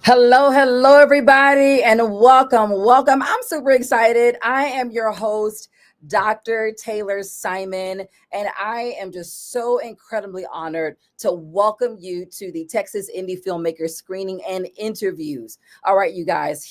Hello, hello, everybody, and welcome. I'm super excited. I am your host, Dr. Taylor Simon, and I am just so incredibly honored to welcome you to the Texas Indie Filmmaker screening and interviews. All right, you guys,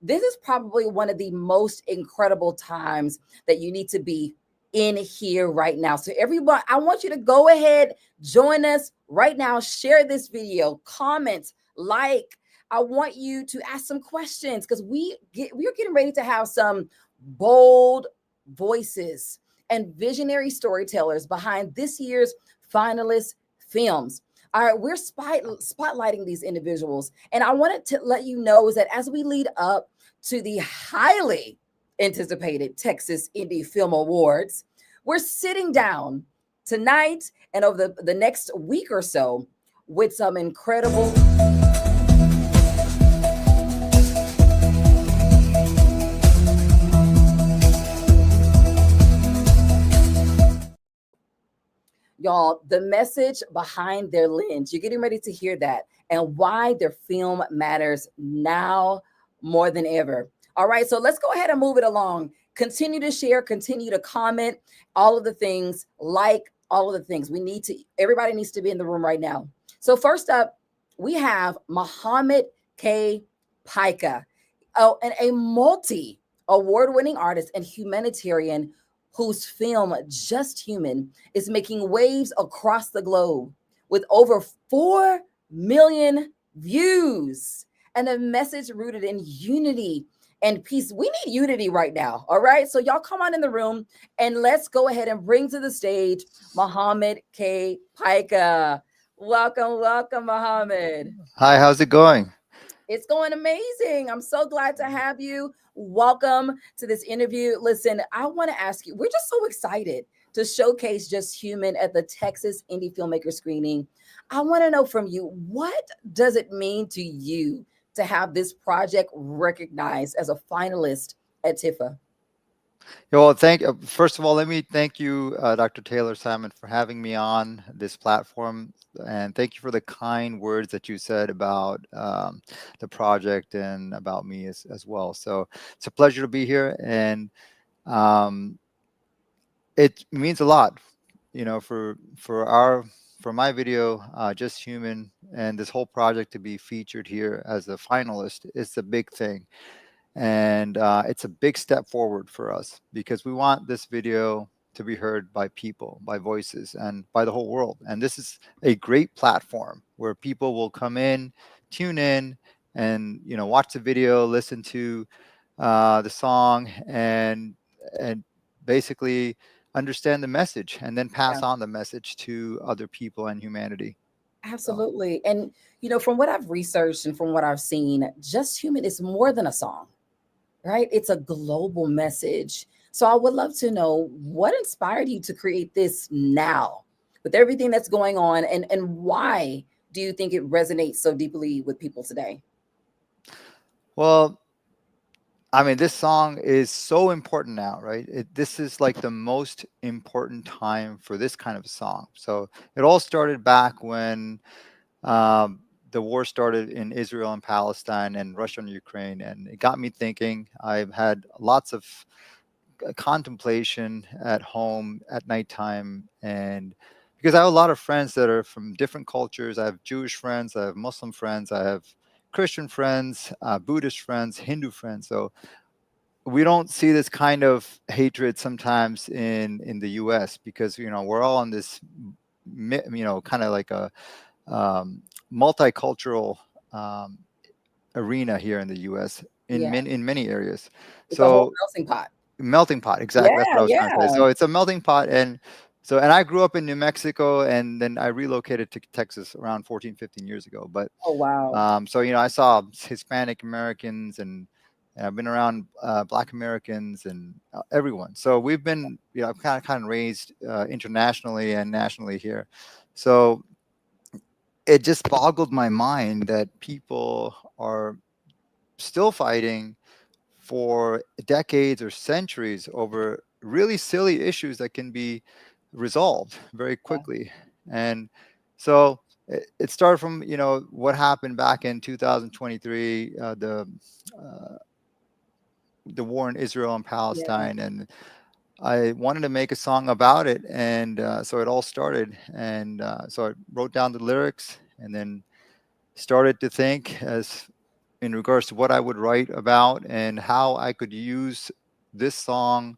this is probably one of the most incredible times that you need to be in here right now. So everyone, I want you to go ahead, join us right now, share this video, comment, like. I want you to ask some questions because we're getting ready to have some bold voices and visionary storytellers behind this year's finalist films. All right, we're spotlighting these individuals, and I wanted to let you know is that as we lead up to the highly anticipated Texas Indie Film Awards, we're sitting down tonight and over the next week or so with some incredible y'all, the message behind their lens. You're getting ready to hear that and why their film matters now more than ever. All right, so let's go ahead and move it along. Continue to share, continue to comment, all of the things, like all of the things. Everybody needs to be in the room right now. So first up, we have Mohammed K. Paika, and a multi-award-winning artist and humanitarian whose film Just Human is making waves across the globe with over 4 million views and a message rooted in unity and peace. We need unity right now. All right. So y'all come on in the room and let's go ahead and bring to the stage Mohammed K. Paika. Welcome, Mohammed. Hi, how's it going? It's going amazing. I'm so glad to have you. Welcome to this interview. Listen, I want to ask you, we're just so excited to showcase Just Human at the Texas Indie Filmmaker screening. I want to know from you, what does it mean to you to have this project recognized as a finalist at TIFA? Well, first of all, let me thank you, Dr. Taylor Simon, for having me on this platform. And thank you for the kind words that you said about the project and about me as well. So it's a pleasure to be here. And it means a lot, for my video, Just Human, and this whole project to be featured here as a finalist. It's a big thing. And it's a big step forward for us because we want this video to be heard by people, by voices, and by the whole world. And this is a great platform where people will come in, tune in, and watch the video, listen to the song, and basically understand the message, and then pass on the message to other people and humanity. Absolutely. So. And from what I've researched and from what I've seen, Just Human is more than a song. Right? It's a global message. So I would love to know what inspired you to create this now with everything that's going on, and why do you think it resonates so deeply with people today? Well, I mean, this song is so important now, right? This is like the most important time for this kind of song. So it all started back when the war started in Israel and Palestine and Russia and Ukraine. And it got me thinking. I've had lots of contemplation at home at nighttime. And because I have a lot of friends that are from different cultures. I have Jewish friends, I have Muslim friends, I have Christian friends, Buddhist friends, Hindu friends. So we don't see this kind of hatred sometimes in the US because, we're all on this, kind of like a multicultural arena here in the US in many areas. It's a whole melting pot. Melting pot, exactly. That's what I was trying to say. So it's a melting pot, and So, and I grew up in New Mexico, and then I relocated to Texas around 14, 15 years ago. But Oh, wow. so, I saw Hispanic Americans, and I've been around Black Americans and everyone. So we've been, I've kind of raised internationally and nationally here. So it just boggled my mind that people are still fighting for decades or centuries over really silly issues that can be resolved very Yeah. quickly. And so it started from what happened back in 2023, uh, the war in Israel and Yeah. Palestine, and I wanted to make a song about it, and so it all started. And so I wrote down the lyrics, and then started to think as in regards to what I would write about and how I could use this song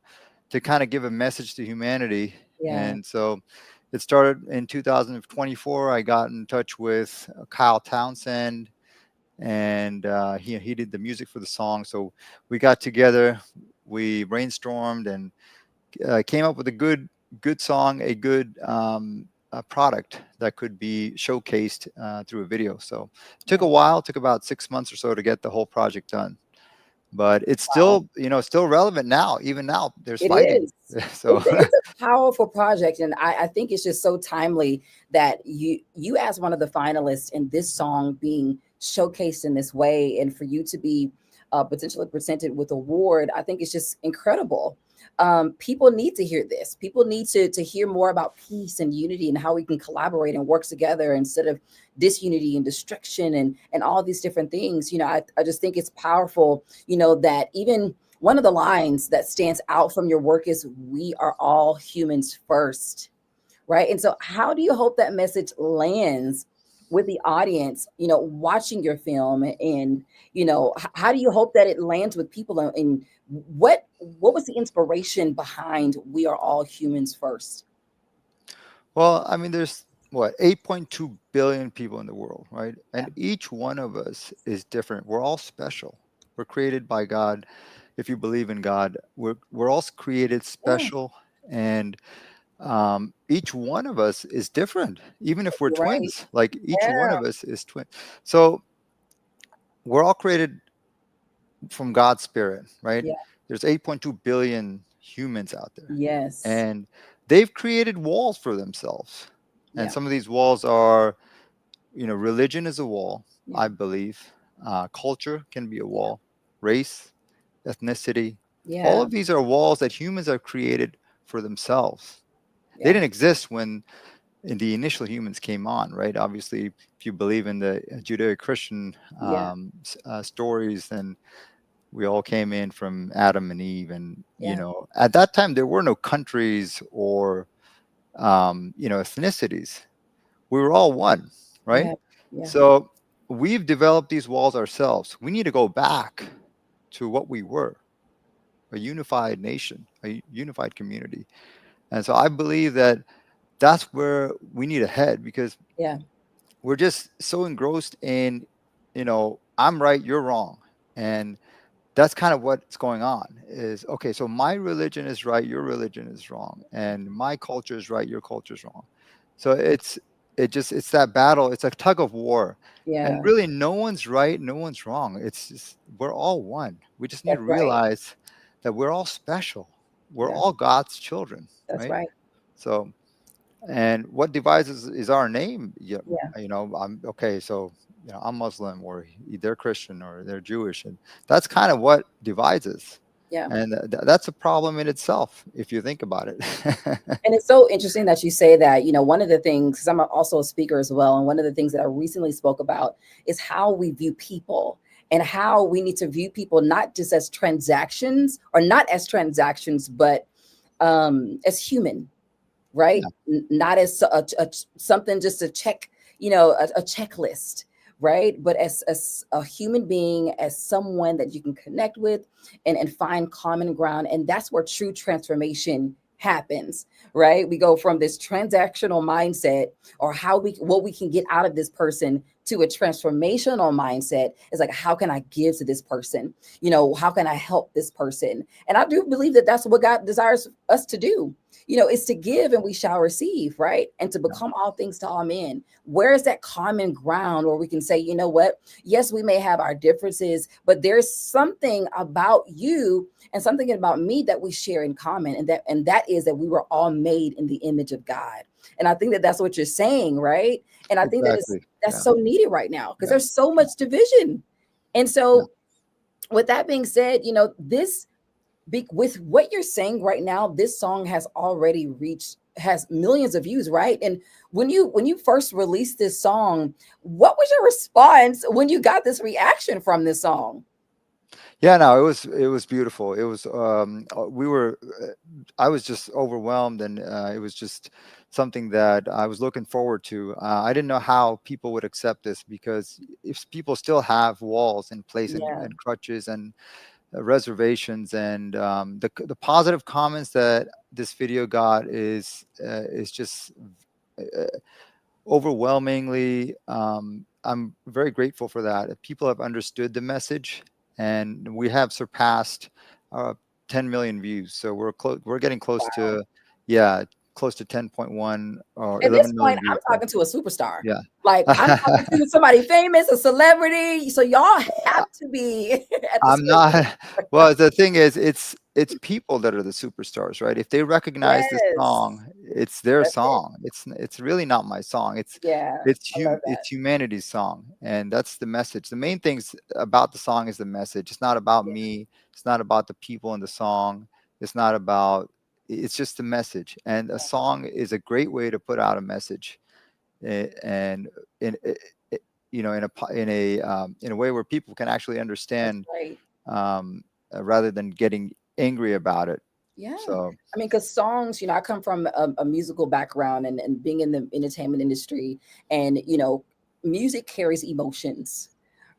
to kind of give a message to humanity. Yeah. And so it started in 2024. I got in touch with Kyle Townsend, and he did the music for the song. So we got together, we brainstormed, and came up with a good song, a good a product that could be showcased through a video. So it took Yeah. a while, took about 6 months or so to get the whole project done. But it's Wow. still, still relevant now. Even now, there's It fighting. is. So It's a powerful project, and I think it's just so timely that you as one of the finalists in this song being showcased in this way, and for you to be potentially presented with award, I think it's just incredible. People need to hear this. People need to hear more about peace and unity and how we can collaborate and work together instead of disunity and destruction and all these different things. I just think it's powerful. That even one of the lines that stands out from your work is "We are all humans first," right? And so, how do you hope that message lands with the audience, watching your film? And, how do you hope that it lands with people? And what was the inspiration behind "We are all humans first"? well, I mean, there's what 8.2 billion people in the world, right? Yeah. And each one of us is different. We're all special. We're created by God. If you believe in God, we're all created Yeah. special, and each one of us is different. Even if we're You're right. twins, like each one Yeah. of us is twin. So we're all created from God's spirit, right? Yeah. There's 8.2 billion humans out there, Yes. and they've created walls for themselves. And Yeah. some of these walls are, religion is a wall, Yeah. I believe. Culture can be a Yeah. wall, race, ethnicity. All Yeah. of these are walls that humans have created for themselves. They Yeah. didn't exist when the initial humans came on, right? Obviously, if you believe in the Judeo-Christian Yeah. stories, then we all came in from Adam and Eve, and Yeah. at that time there were no countries or ethnicities. We were all one, right? Yeah. Yeah. So we've developed these walls ourselves. We need to go back to what we were, a unified nation, a unified community. And so I believe that that's where we need to head, because Yeah. we're just so engrossed in, I'm right, you're wrong. And that's kind of what's going on is, okay, so my religion is right, your religion is wrong, and my culture is right, your culture is wrong. So it's that battle, it's a tug of war. And Yeah. really no one's right, no one's wrong. It's just we're all one. We just need to That's right. realize that we're all special. We're Yeah. all God's children, That's right? right. So, and what divides us is our name. Yeah, Yeah. I'm okay. So, I'm Muslim, or they're Christian, or they're Jewish, and that's kind of what divides us. Yeah. And that's a problem in itself, if you think about it. And it's so interesting that you say that. One of the things, because I'm also a speaker as well, and one of the things that I recently spoke about is how we view people and how we need to view people not just as transactions, or not as transactions, but as human, right? Yeah, Not as something just to check, a checklist, right? But as a human being, as someone that you can connect with and find common ground. And that's where true transformation happens, right? We go from this transactional mindset, or what we can get out of this person, to a transformational mindset. Is like, how can I give to this person? How can I help this person? And I do believe that that's what God desires us to do. It's to give and we shall receive, right? And to Yeah, become all things to all men. Where is that common ground where we can say, you know what? Yes, we may have our differences, but there's something about you and something about me that we share in common, and that is that we were all made in the image of God. And I think that that's what you're saying, right? And I think that exactly. that's Yeah, so needed right now because yeah, there's so much division. And yeah. so, with that being said, with what you're saying right now, this song has millions of views, right? And when you first released this song, what was your response when you got this reaction from this song? Yeah, no, it was beautiful. It was we were I was just overwhelmed, and it was just something that I was looking forward to. I didn't know how people would accept this, because if people still have walls in place, Yeah, and crutches, and reservations, and the positive comments that this video got is just uh, overwhelmingly, I'm very grateful for that. People have understood the message, and we have surpassed uh, 10 million views. So we're getting close wow. to, yeah, close to 10.1 or At this 11 point, million I'm views. So talking to a superstar. yeah. Like I'm talking to somebody famous, a celebrity. So y'all have to be at the I'm stage. not. Well, the thing is, it's people that are the superstars, right? If they recognize this Yes, song, it's their that's it. song. It's really not my song. Yeah, I love It's that. humanity's song, and that's the message. The main things about the song is the message. It's not about Yeah, me. It's not about the people in the song. It's not about. It's just the message, and a yeah, song is a great way to put out a message, and in in a way where people can actually that's understand, right. um, rather than getting angry about it. Yeah. So I mean, because songs, I come from a musical background and being in the entertainment industry, and, music carries emotions,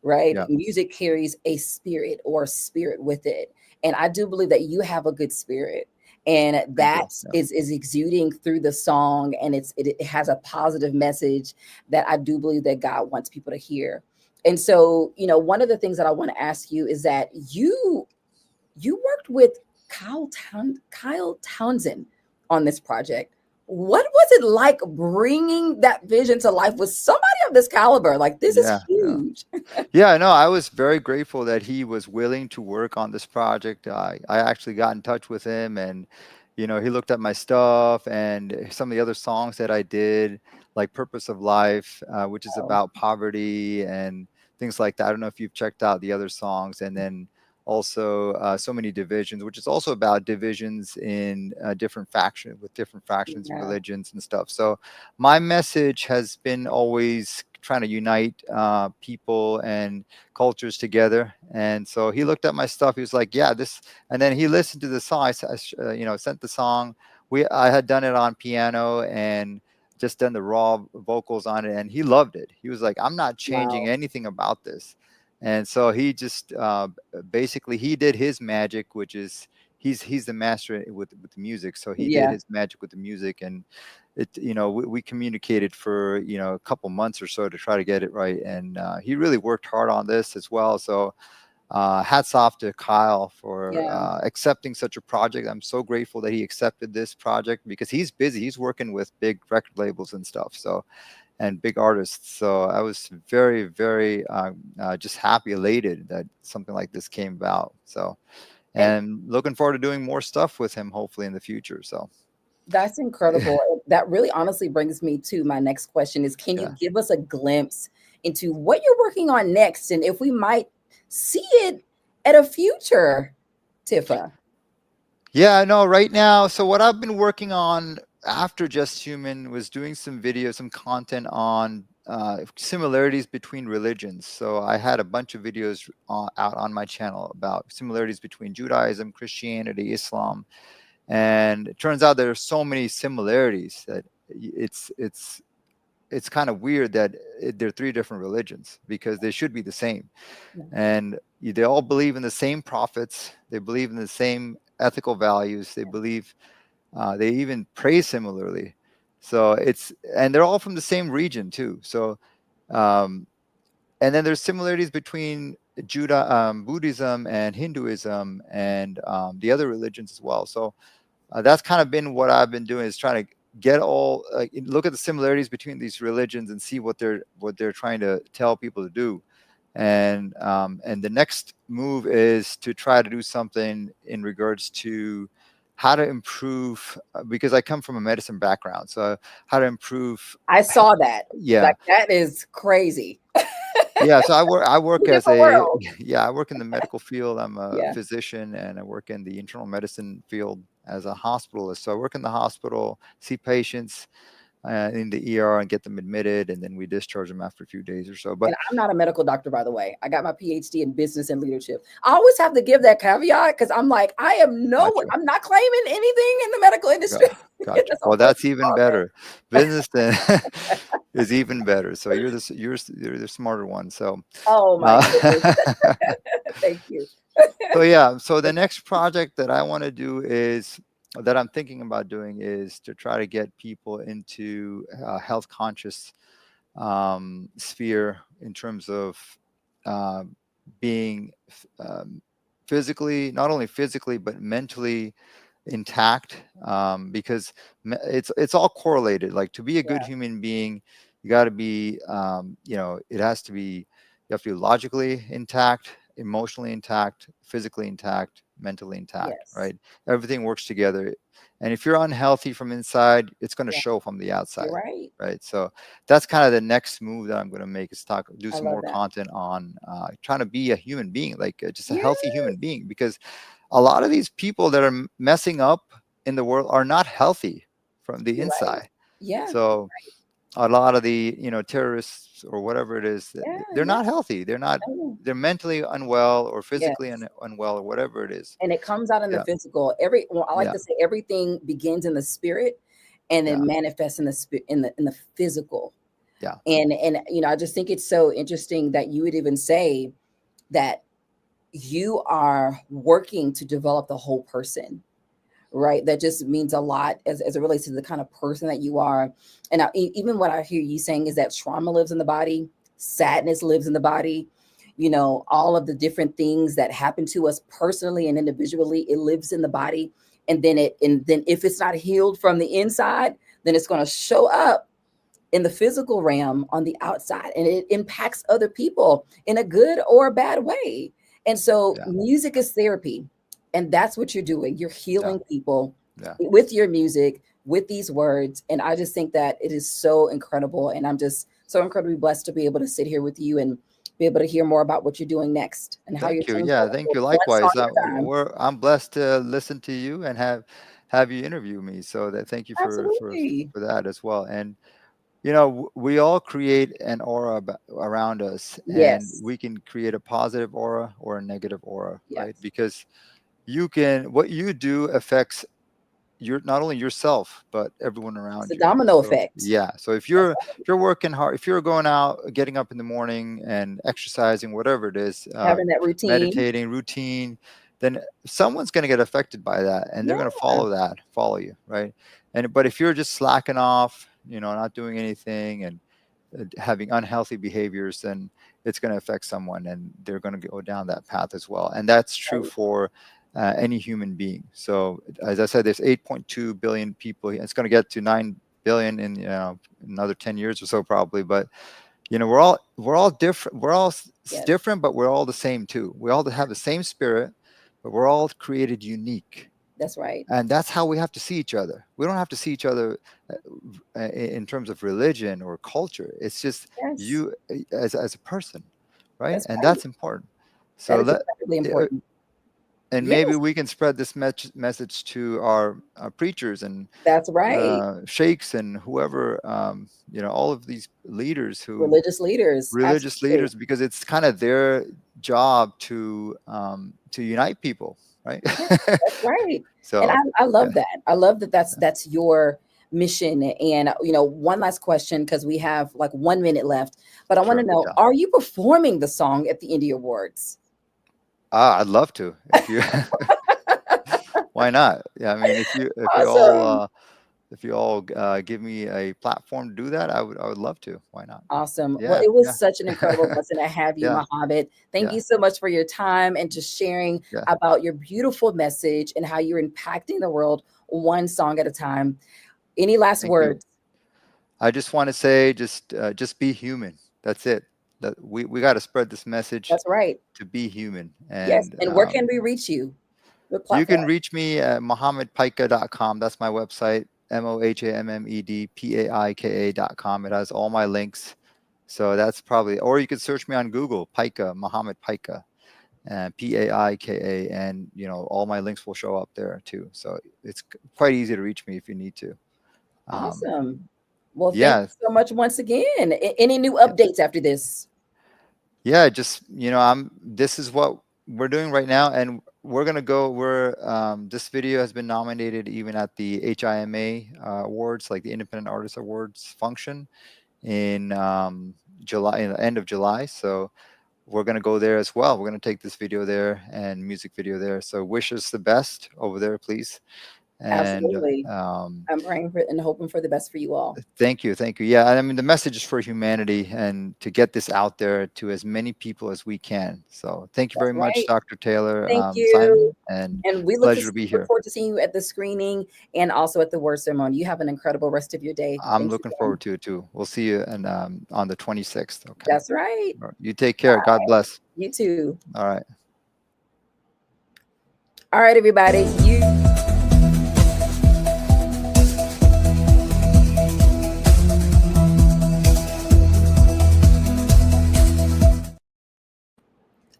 right? yeah, Music carries a spirit or a spirit with it. And I do believe that you have a good spirit. And thank that you. Yeah, is exuding through the song, and it has a positive message that I do believe that God wants people to hear. And so, one of the things that I want to ask you is that you worked with Kyle Townsend on this project. What was it like bringing that vision to life with somebody of this caliber? Like, this is yeah, yeah. huge. Yeah, no, I was very grateful that he was willing to work on this project. I actually got in touch with him, and he looked at my stuff and some of the other songs that I did, like "Purpose of Life," which is Wow. about poverty and things like that. I don't know if you've checked out the other songs, and then also "So Many Divisions," which is also about divisions in different factions and Yeah. religions and stuff. So my message has been always trying to unite people and cultures together. And so he looked at my stuff. He was like, "Yeah, this." And then he listened to the song. Sent the song. I had done it on piano and just done the raw vocals on it, and he loved it. He was like, "I'm not changing Wow. anything about this." And so he just basically he did his magic, which is he's the master with the music. So he did Yeah. his magic with the music, and we communicated for a couple months or so to try to get it right, and he really worked hard on this as well. So hats off to Kyle for Yeah. accepting such a project. I'm so grateful that he accepted this project, because he's busy. He's working with big record labels and stuff, so, and big artists. So I was very, very just happy, elated that something like this came about. So, And and looking forward to doing more stuff with him, hopefully in the future. So that's incredible. That really honestly brings me to my next question is, can you yeah. give us a glimpse into what you're working on next and if we might see it at a future Tifa? Yeah, no, right now. So what I've been working on after Just Human was doing some videos, some content on similarities between religions. So I had a bunch of videos out on my channel about similarities between Judaism, Christianity, Islam, and it turns out there are so many similarities that it's kind of weird that they're three different religions, because they should be the same, Yeah. and they all believe in the same prophets. They believe in the same ethical values. They even pray similarly. So and they're all from the same region too. So, um, and then there's similarities between Buddhism and Hinduism and the other religions as well. So that's kind of been what I've been doing, is trying to get all look at the similarities between these religions and see what they're trying to tell people to do. And the next move is to try to do something in regards to how to improve, because I come from a medicine background, so how to improve. I saw that. Yeah, Like that is crazy. yeah. So I work Two as different a worlds. yeah, I work in the medical field. I'm a Yeah. physician, and I work in the internal medicine field as a hospitalist. So I work in the hospital, see patients in the ER, and get them admitted, and then we discharge them after a few days or so. But And I'm not a medical doctor, by the way. I got my PhD in business and leadership. I always have to give that caveat because I'm like, gotcha. I'm not claiming anything in the medical industry. Got- Gotcha. That's a Well, whole that's even department. better. Business then is even better. So you're the smarter one. So, Oh my goodness. uh, Thank you. so yeah. So the next project that I want to do is that I'm thinking about doing is to try to get people into health conscious sphere in terms of uh, being physically, not only physically but mentally intact, because it's all correlated. Like, to be a good Yeah. human being, you got to be it has to be, you have to be logically intact, emotionally intact, physically intact, mentally intact, Yes. right? Everything works together. And if you're unhealthy from inside, it's going to Yeah. show from the You're outside, right. right? So that's kind of the next move that I'm going to make, is do I some love more that. content on trying to be a human being, like just a Yeah. healthy human being, because a lot of these people that are messing up in the world are not healthy from the You're right. inside. Yeah. So a lot of the terrorists or whatever it is, Yeah. they're Yeah. not healthy. I know. They're mentally unwell or physically Yes. unwell, or whatever it is. And it comes out in the Yeah, physical. I like yeah, to say everything begins in the spirit and yeah, then manifests in the spirit in the physical. yeah, And I just think it's so interesting that you would even say that you are working to develop the whole person, right? That just means a lot as it relates to the kind of person that you are. And even what I hear you saying is that trauma lives in the body, sadness lives in the body. All of the different things that happen to us personally and individually, it lives in the body. And then if it's not healed from the inside, then it's going to show up in the physical realm on the outside, and it impacts other people in a good or a bad way. And so yeah, music is therapy, and that's what you're doing. You're yeah, healing people yeah. with your music, with these words. And I just think that it is so incredible, and I'm just so incredibly blessed to be able to sit here with you and be able to hear more about what you're doing next and how you're Thank you. Yeah, thank transforming you. one song Likewise. at a time. I'm blessed to listen to you and have you interview me. So that, thank you Absolutely. for that as well. And we all create an aura around us, and Yes. we can create a positive aura or a negative aura, right? Yes. Because what you do affects not only yourself but everyone It's a around you. domino So effect. yeah, so That's if you're working hard, if you're going out, getting up in the morning and exercising, whatever it is, having that routine. meditating, routine, then someone's going to get affected by that, and they're Yeah. going to follow you, right? But if you're just slacking off, not doing anything, and having unhealthy behaviors, then it's going to affect someone, and they're going to go down that path as well. And that's true Right. for any human being. So as I said, there's 8.2 billion people. It's going to get to 9 billion in another 10 years or so, probably. But we're all different. We're all Yes. different, but we're all the same too. We all have the same spirit, but we're all created unique. That's right. And that's how we have to see each other. We don't have to see each other in terms of religion or culture. It's just Yes. you as a person, right? That's And right. that's important. That So is incredibly important. and maybe Yes, we can spread this message to our preachers and that's right. sheikhs and whoever, all of these leaders, who Religious leaders. religious Absolutely. leaders, because it's kind of their job to unite people, right? Yeah, that's right. And So I yeah, love that. I love that that's your mission. And one last question, because we have like 1 minute left. But I want to sure, know, yeah. are you performing the song at the Indie Awards? I'd love to, if you why not? Yeah, I mean, Awesome. if you all give me a platform to do that, I would love to. Why not? Awesome. Well, Yeah, it yeah, was such an incredible blessing to have you, yeah, Mohammed. Thank yeah, you so much for your time and just sharing yeah. about your beautiful message and how you're impacting the world one song at a time. Any last Thank you. words? I just want to say, just be human. That's it. That we got to spread this message That's right. to be human. Yes. And And where can we reach you? What you platform? can reach me at mohammedpaika.com. That's my website. mohammedpaika.com. It has all my links. So that's probably, or you can search me on Google, Paika, Mohammed Paika, and Paika, and all my links will show up there too. So it's quite easy to reach me if you need to. Um, Awesome. Well, thank yeah, you so much once again. Any new updates after this? yeah, just I'm this is what we're doing right now, and we're gonna go. We're this video has been nominated even at the HIMA awards, like the Independent Artist Awards function in July, in the end of July. So we're gonna go there as well. We're gonna take this video there and music video there. So wish us the best over there, please. And Absolutely. I'm praying for and hoping for the best for you all. thank you, thank you. Yeah, I mean the message is for humanity and to get this out there to as many people as we can. So thank you That's very much, right. Dr. Taylor, Thank you. Simon, and And we pleasure to be look here. forward to seeing you at the screening and also at the word ceremony. You have an incredible rest of your day. I'm Thanks looking again. forward to it too. We'll see you and on the 26th. Okay. That's right. All right. You take care. God bless. You too. All right. All right, everybody.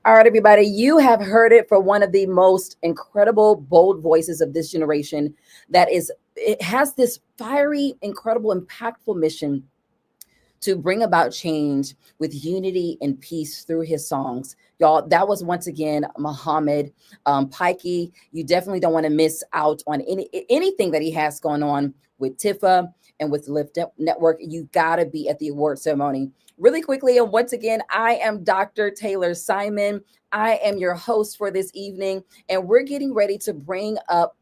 All right, everybody. You have heard it for one of the most incredible, bold voices of this generation. It has this fiery, incredible, impactful mission to bring about change with unity and peace through his songs. Y'all, that was once again Mohammed Pikey. You definitely don't want to miss out on anything that he has going on with Tifa and with Lyft Network. You got to be at the award ceremony. Really quickly, and once again, I am Dr. Taylor Simon. I am your host for this evening, and we're getting ready to bring up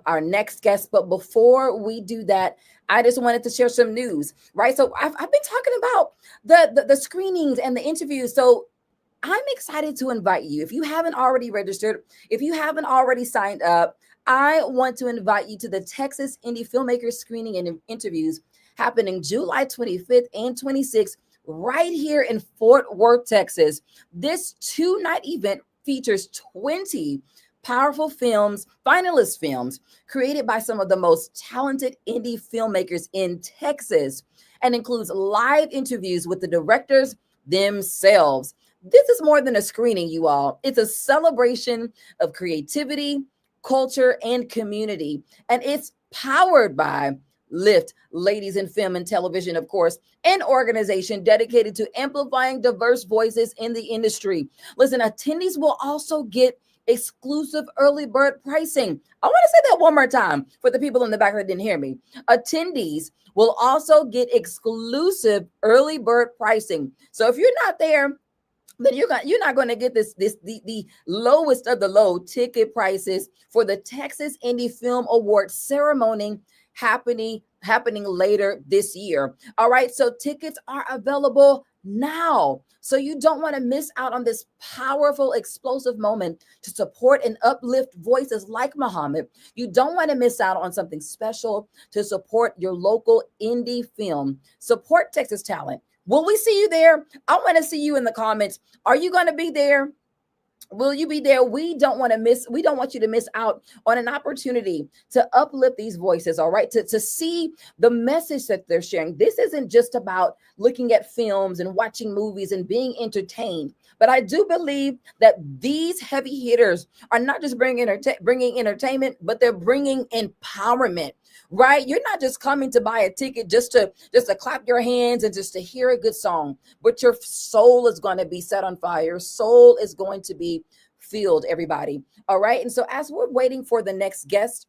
our next guest. But before we do that, I just wanted to share some news, right? So I've been talking about the screenings and the interviews. So I'm excited to invite you. If you haven't already registered, if you haven't already signed up, I want to invite you to the Texas Indie Filmmaker screening and interviews happening July 25th and 26th right here in Fort Worth, Texas. This 2-night event features 20 powerful films, finalist films, created by some of the most talented indie filmmakers in Texas, and includes live interviews with the directors themselves. This is more than a screening, you all. It's a celebration of creativity, culture, and community. And it's powered by Lift, Ladies in Film and Television, of course, an organization dedicated to amplifying diverse voices in the industry. Listen, attendees will also get exclusive early bird pricing. I want to say that one more time for the people in the back that didn't hear me. Attendees will also get exclusive early bird pricing. So if you're not there, then you're not going to get the lowest of the low ticket prices for the Texas Indie Film Awards ceremony happening later this year. All right, so tickets are available now. So you don't want to miss out on this powerful, explosive moment to support and uplift voices like Muhammad. You don't want to miss out on something special to support your local indie film. Support Texas talent. Will we see you there? I want to see you in the comments. Are you going to be there? Will you be there? We don't want you to miss out on an opportunity to uplift these voices, all right? To see the message that they're sharing. This isn't just about looking at films and watching movies and being entertained. But I do believe that these heavy hitters are not just bringing entertainment, but they're bringing empowerment. Right? You're not just coming to buy a ticket just to clap your hands and just to hear a good song, but your soul is going to be set on fire. Your soul is going to be filled, everybody. All right. And so as we're waiting for the next guest,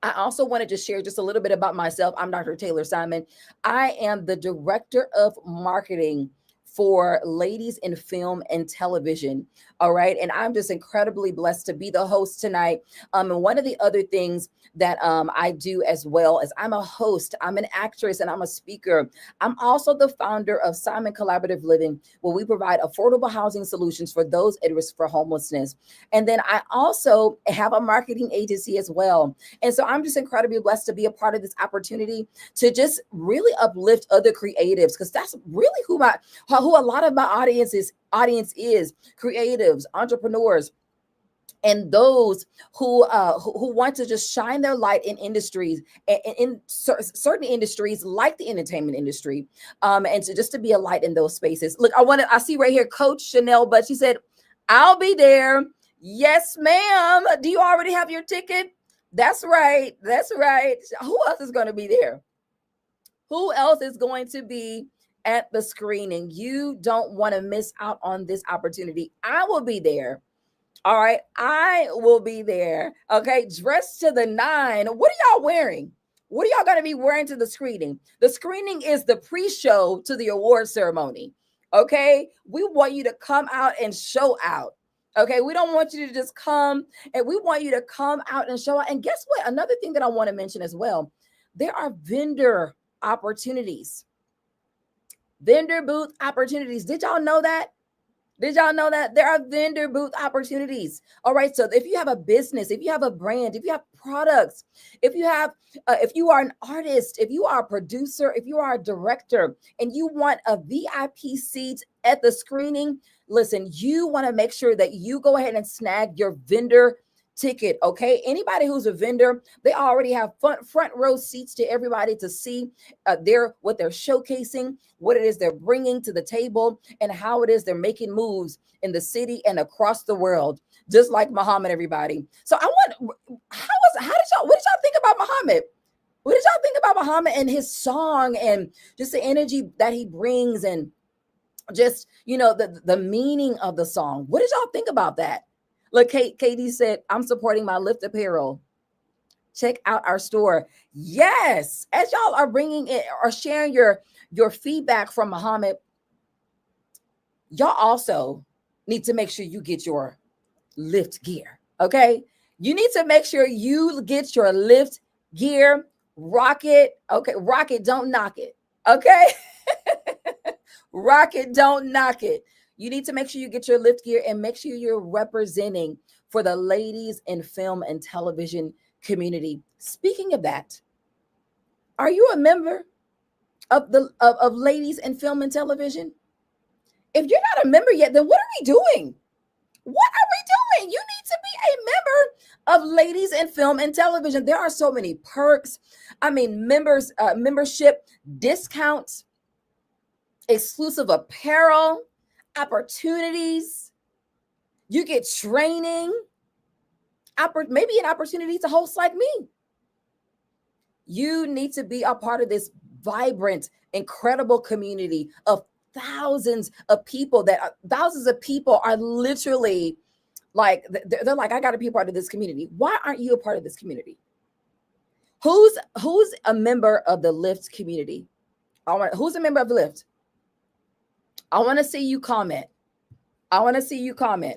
I also wanted to share just a little bit about myself. I'm Dr. Taylor Simon. I am the director of marketing for ladies in film and television. All right. And I'm just incredibly blessed to be the host tonight. And one of the other things that I do as well is I'm a host, I'm an actress, and I'm a speaker. I'm also the founder of Simon Collaborative Living, where we provide affordable housing solutions for those at risk for homelessness. And then I also have a marketing agency as well. And so I'm just incredibly blessed to be a part of this opportunity to just really uplift other creatives, because that's really who a lot of my audience is creatives, entrepreneurs, and those who want to just shine their light in industries, in certain industries like the entertainment industry, and to be a light in those spaces. Look, I see right here Coach Chanel, but she said, I'll be there. Yes, ma'am. Do you already have your ticket? That's right. That's right. Who else is going to be there? Who else is going to be at the screening? You don't want to miss out on this opportunity. I will be there. All right. I will be there. Okay. Dressed to the nine. What are y'all wearing? What are y'all going to be wearing to the screening? The screening is the pre-show to the award ceremony. Okay. We want you to come out and show out. Okay. We don't want you to just come, and we want you to come out and show out. And guess what? Another thing that I want to mention as well, there are vendor opportunities, vendor booth opportunities. Did y'all know that? Did y'all know that there are vendor booth opportunities? All right. So if you have a business, if you have a brand, if you have products, if you are an artist, if you are a producer, if you are a director, and you want a VIP seat at the screening, listen, you want to make sure that you go ahead and snag your vendor ticket. Okay. Anybody who's a vendor, they already have front row seats to everybody to see what they're showcasing, what it is they're bringing to the table, and how it is they're making moves in the city and across the world, just like Muhammad, everybody. So what did y'all think about Muhammad? What did y'all think about Muhammad and his song, and just the energy that he brings, and just, the meaning of the song? What did y'all think about that? Look, Katie said, I'm supporting my Lyft apparel. Check out our store. Yes. As y'all are bringing it or sharing your feedback from Muhammad, y'all also need to make sure you get your Lyft gear. Okay. You need to make sure you get your Lyft gear. Rock it. Okay. Rock it. Don't knock it. Okay. Rock it. Don't knock it. You need to make sure you get your Lyft gear, and make sure you're representing for the ladies in film and television community. Speaking of that, are you a member of ladies in film and television? If you're not a member yet, then what are we doing? What are we doing? You need to be a member of ladies in film and television. There are so many perks. I mean, membership discounts, exclusive apparel, opportunities. You get training, maybe an opportunity to host like me. You need to be a part of this vibrant, incredible community of thousands of people are literally like, they're like, I got to be a part of this community. Why aren't you a part of this community? Who's a member of the Lyft community? Who's a member of the Lyft? I want to see you comment. I want to see you comment.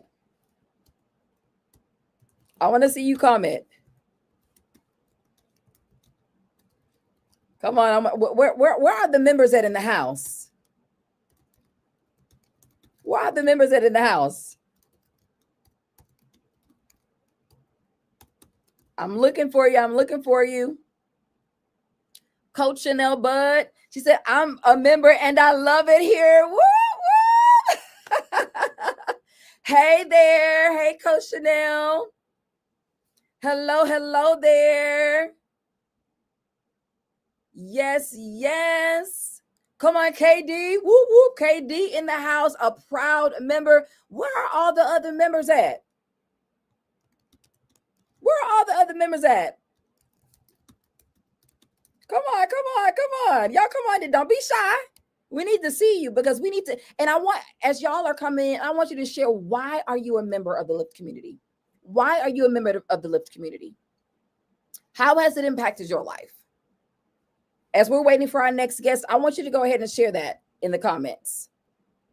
I want to see you comment. Come on. Where are the members at in the house? Where are the members at in the house? I'm looking for you. I'm looking for you. Coach Chanel Bud. She said, I'm a member and I love it here. Woo, woo. Hey there. Hey, Coach Chanel. Hello there. Yes. Come on, KD. Woo, woo. KD in the house, a proud member. Where are all the other members at? Where are all the other members at? Come on. Y'all come on. Don't be shy. We need to see you, because we need to, and as y'all are coming in, I want you to share, why are you a member of the Lyft community? Why are you a member of the Lyft community? How has it impacted your life? As we're waiting for our next guest, I want you to go ahead and share that in the comments.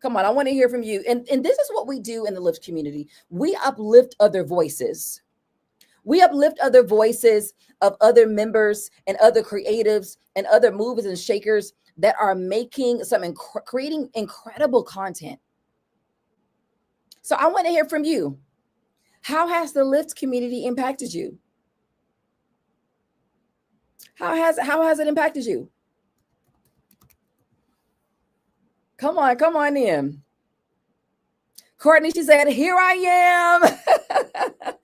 Come on, I want to hear from you. And this is what we do in the Lift community. We uplift other voices. We uplift other voices of other members and other creatives and other movers and shakers that are making creating incredible content. So I want to hear from you. How has the Lift community impacted you? How has it impacted you? Come on in. Courtney, she said, here I am.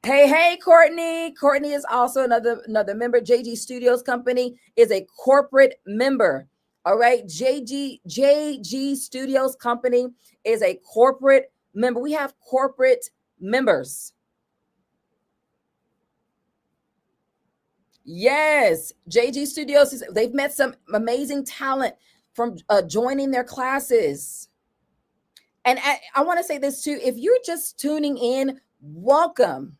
Hey, Courtney. Courtney is also another member. JG Studios Company is a corporate member. All right. JG Studios Company is a corporate member. We have corporate members. Yes. JG Studios, they've met some amazing talent from joining their classes. And I want to say this too. If you're just tuning in, welcome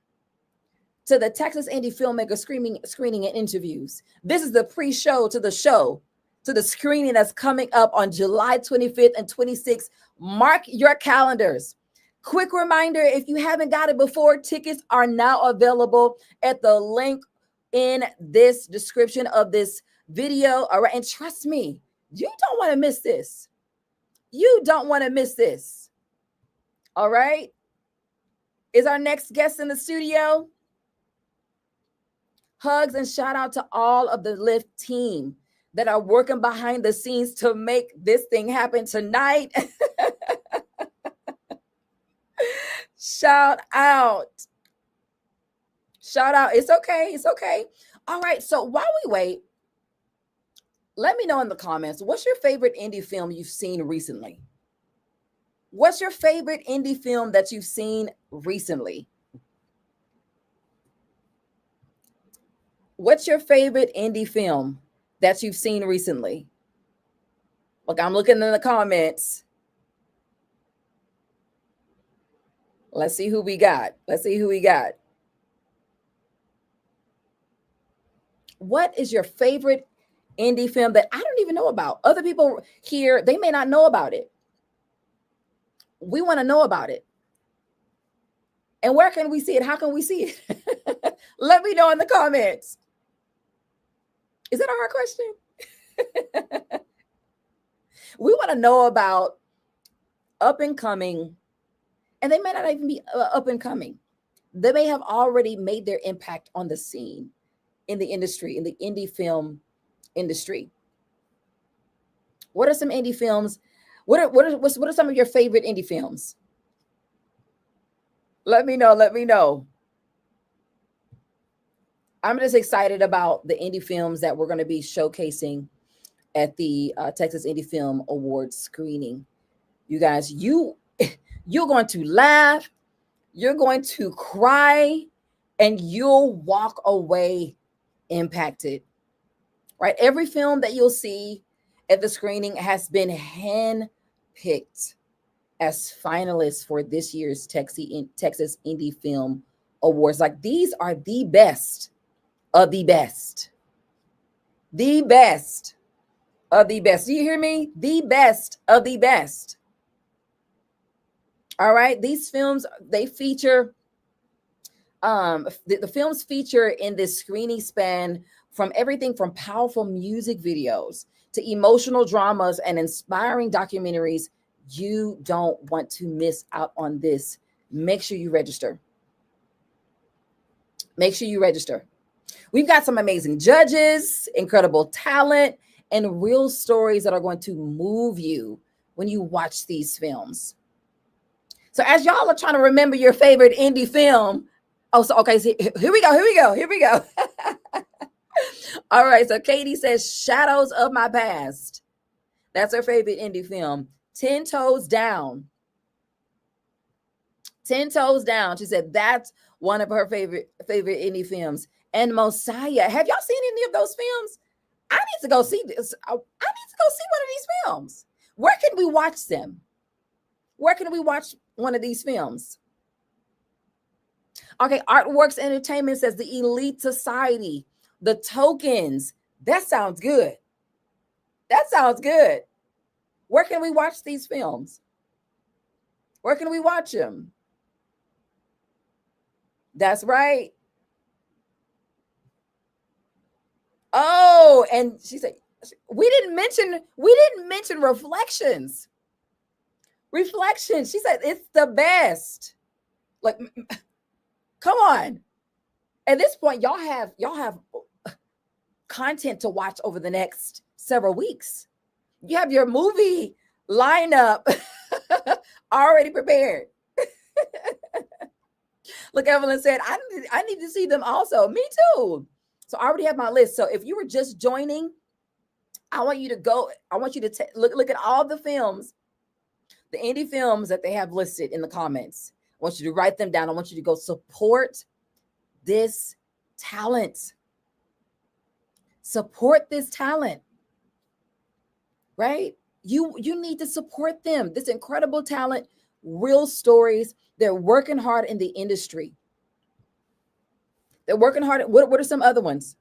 to the Texas Indie Filmmaker screening and interviews. This is the pre-show to the show, to the screening that's coming up on July 25th and 26th. Mark your calendars. Quick reminder, if you haven't got it before, tickets are now available at the link in this description of this video. All right. And trust me, you don't want to miss this. You don't want to miss this. All right. Is our next guest in the studio? Hugs and shout out to all of the Lift team that are working behind the scenes to make this thing happen tonight. Shout out. Shout out. It's okay. It's okay. All right. So while we wait, let me know in the comments, what's your favorite indie film you've seen recently? What's your favorite indie film that you've seen recently? What's your favorite indie film that you've seen recently? Look, I'm looking in the comments. Let's see who we got. Let's see who we got. What is your favorite indie film that I don't even know about? Other people here, they may not know about it. We want to know about it. And where can we see it? How can we see it? Let me know in the comments. Is that a hard question? We want to know about up and coming, and they may not even be up and coming. They may have already made their impact on the scene in the industry, in the indie film industry. What are some indie films? What are some of your favorite indie films? Let me know. Let me know. I'm just excited about the indie films that we're going to be showcasing at the Texas Indie Film Awards screening. You guys, you're going to laugh, you're going to cry, and you'll walk away impacted. Right? Every film that you'll see at the screening has been handpicked as finalists for this year's Texas Indie Film Awards. Like, these are the best of the best. The best of the best. Do you hear me? The best of the best. All right. These films, they feature, the films feature in this screening span from everything from powerful music videos to emotional dramas and inspiring documentaries. You don't want to miss out on this. Make sure you register. Make sure you register. We've got some amazing judges, incredible talent, and real stories that are going to move you when you watch these films. So as y'all are trying to remember your favorite indie film, so here we go. All right, so Katie says Shadows of My Past. That's her favorite indie film. 10 Toes Down. 10 Toes Down. She said that's one of her favorite indie films. And Mosiah. Have y'all seen any of those films? I need to go see this. I need to go see one of these films. Where can we watch them? Where can we watch one of these films? Okay, Artworks Entertainment says The Elite Society, The Tokens. That sounds good. That sounds good. Where can we watch these films? Where can we watch them? That's right. Oh, and she said we didn't mention reflections. Reflections. She said it's the best. Like, come on. At this point, y'all have content to watch over the next several weeks. You have your movie lineup already prepared. Look, Evelyn said, I need to see them also. Me too. So I already have my list. So if you were just joining, I want you to go. I want you to look at all the films, the indie films that they have listed in the comments. I want you to write them down. I want you to go support this talent. Support this talent, right? You need to support them. This incredible talent, real stories. They're working hard in the industry. They're working hard. What are some other ones?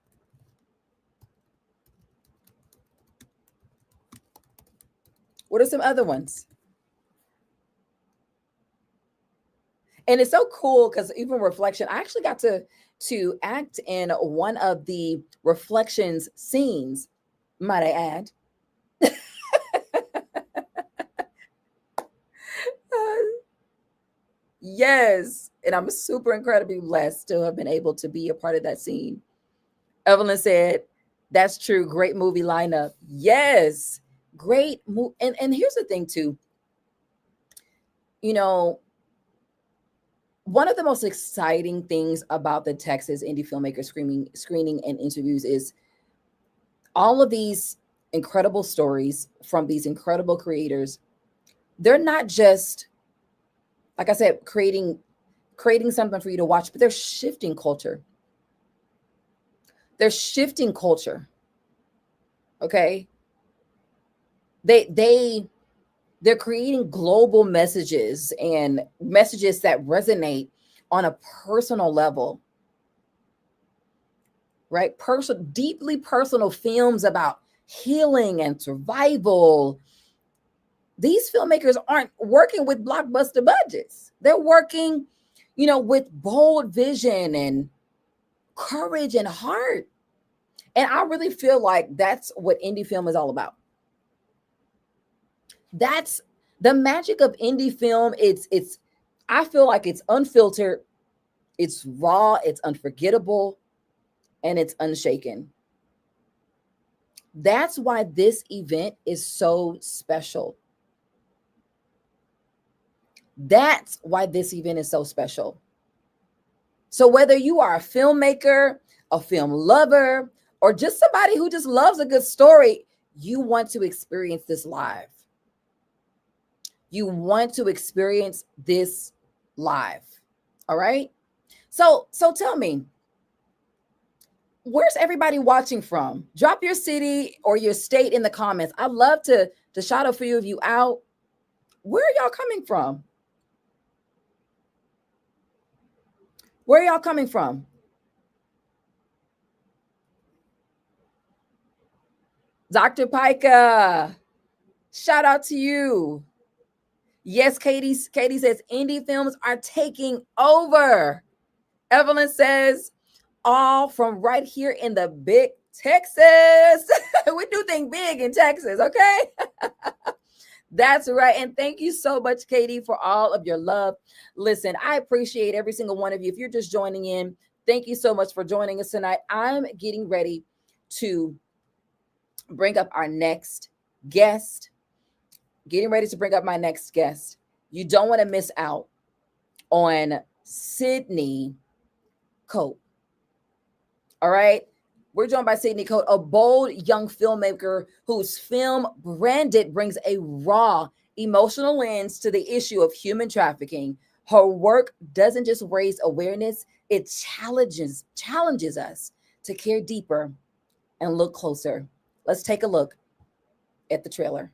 What are some other ones? And it's so cool because even Reflection, I actually got to act in one of the Reflections scenes, might I add. Yes. And I'm super incredibly blessed to have been able to be a part of that scene. Evelyn said, that's true. Great movie lineup. Yes. Great. And here's the thing, too. You know, one of the most exciting things about the Texas Indie Filmmaker screening and interviews is all of these incredible stories from these incredible creators. They're not just, like I said, creating something for you to watch, but they're shifting culture. They're shifting culture. Okay. They're creating global messages and messages that resonate on a personal level. Right? Deeply personal films about healing and survival. These filmmakers aren't working with blockbuster budgets. They're working, with bold vision and courage and heart. And I really feel like that's what indie film is all about. That's the magic of indie film. I feel like it's unfiltered, it's raw, it's unforgettable, and it's unshaken. That's why this event is so special. That's why this event is so special. So whether you are a filmmaker, a film lover, or just somebody who just loves a good story, you want to experience this live. You want to experience this live. All right? So tell me, where's everybody watching from? Drop your city or your state in the comments. I'd love to shout a few of you out. Where are y'all coming from? Where are y'all coming from? Dr. Paika, shout out to you. Yes, Katie says indie films are taking over. Evelyn says, all from right here in the big Texas. We do things big in Texas, okay? That's right. And thank you so much, Katie, for all of your love. Listen, I appreciate every single one of you. If you're just joining in, thank you so much for joining us tonight. I'm getting ready to bring up our next guest. You don't want to miss out on Sydney Cope. All right. We're joined by Sydney Cope, a bold young filmmaker whose film Branded brings a raw, emotional lens to the issue of human trafficking. Her work doesn't just raise awareness, it challenges us to care deeper and look closer. Let's take a look at the trailer.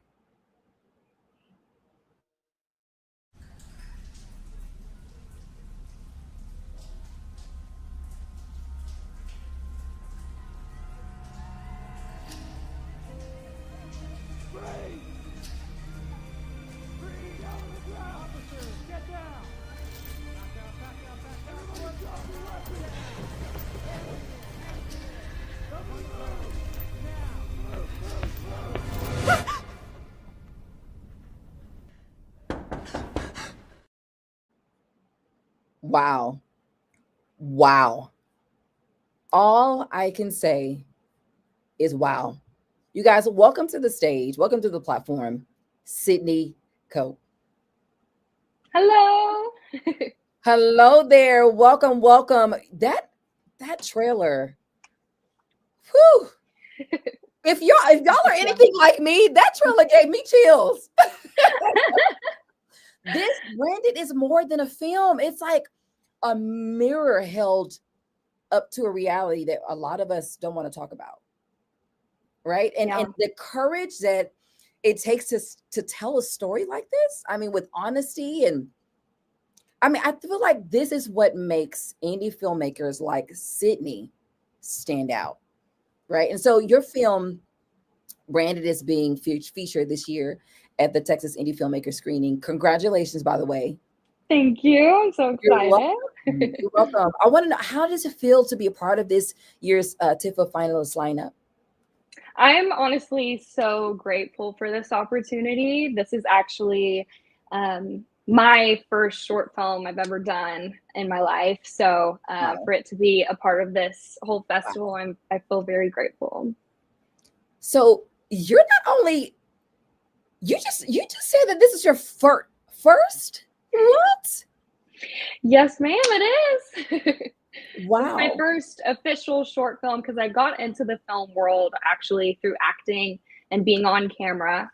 Wow. Wow. All I can say is wow. You guys, welcome to the stage. Welcome to the platform, Sydney Cope. Hello. Hello there. Welcome, welcome. That trailer. Whew. If y'all are anything like me, that trailer gave me chills. This Branded is more than a film. It's like a mirror held up to a reality that a lot of us don't want to talk about. Right. And the courage that it takes to tell a story like this, I mean, with honesty. And I mean, I feel like this is what makes indie filmmakers like Sydney stand out. Right. And so your film, Branded, is being featured this year at the Texas Indie Filmmaker screening. Congratulations, by the way. Thank you. I'm so excited. You're welcome. I want to know, how does it feel to be a part of this year's TIFA finalist lineup? I'm honestly so grateful for this opportunity. This is actually my first short film I've ever done in my life. So Wow. for it to be a part of this whole festival, wow. I feel very grateful. So you're not only, you just said that this is your first? What? Yes, ma'am, it is. Wow. It's my first official short film because I got into the film world actually through acting and being on camera.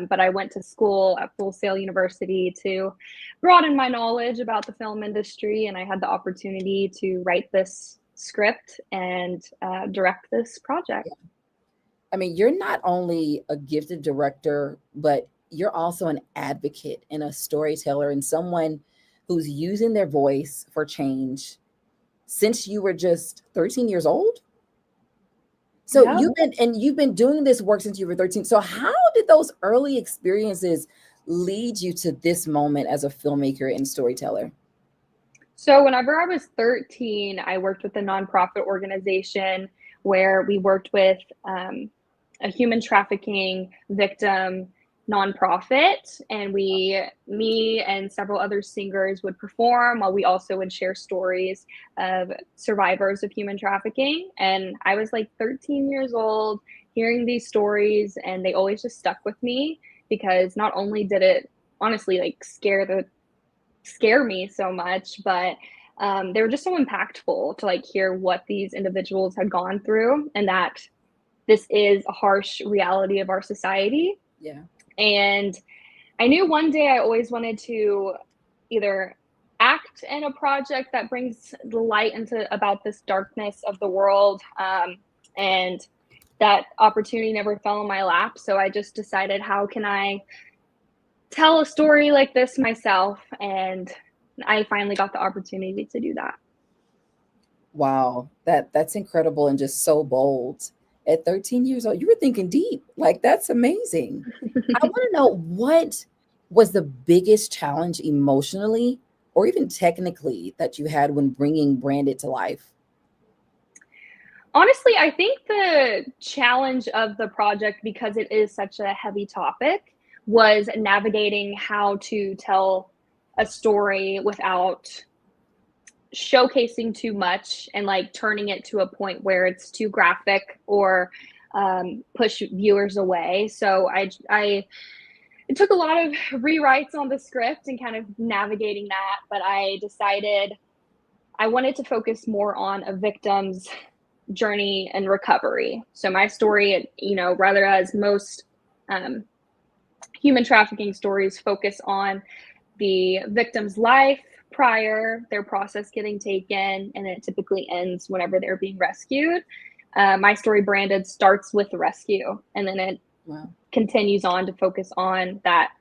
But I went to school at Full Sail University to broaden my knowledge about the film industry. And I had the opportunity to write this script and direct this project. Yeah. I mean, you're not only a gifted director, but you're also an advocate and a storyteller and someone who's using their voice for change since you were just 13 years old. So yeah. you've been doing this work since you were 13. So how did those early experiences lead you to this moment as a filmmaker and storyteller? So whenever I was 13, I worked with a nonprofit organization where we worked with a human trafficking victim nonprofit, and me and several other singers would perform while we also would share stories of survivors of human trafficking. And I was like 13 years old hearing these stories, and they always just stuck with me because not only did it honestly like scare me so much, but they were just so impactful to like hear what these individuals had gone through, and that this is a harsh reality of our society. Yeah. And I knew one day I always wanted to either act in a project that brings the light into about this darkness of the world. And that opportunity never fell in my lap. So I just decided, how can I tell a story like this myself? And I finally got the opportunity to do that. Wow, that's incredible and just so bold. At 13 years old, you were thinking deep. Like, that's amazing. I want to know, what was the biggest challenge emotionally or even technically that you had when bringing Branded to life? Honestly, I think the challenge of the project, because it is such a heavy topic, was navigating how to tell a story without showcasing too much and like turning it to a point where it's too graphic or push viewers away. So it took a lot of rewrites on the script and kind of navigating that, but I decided I wanted to focus more on a victim's journey and recovery. So my story, rather as most human trafficking stories focus on the victim's life prior, their process getting taken, and it typically ends whenever they're being rescued. My story, Branded, starts with the rescue, and then it continues on to focus on that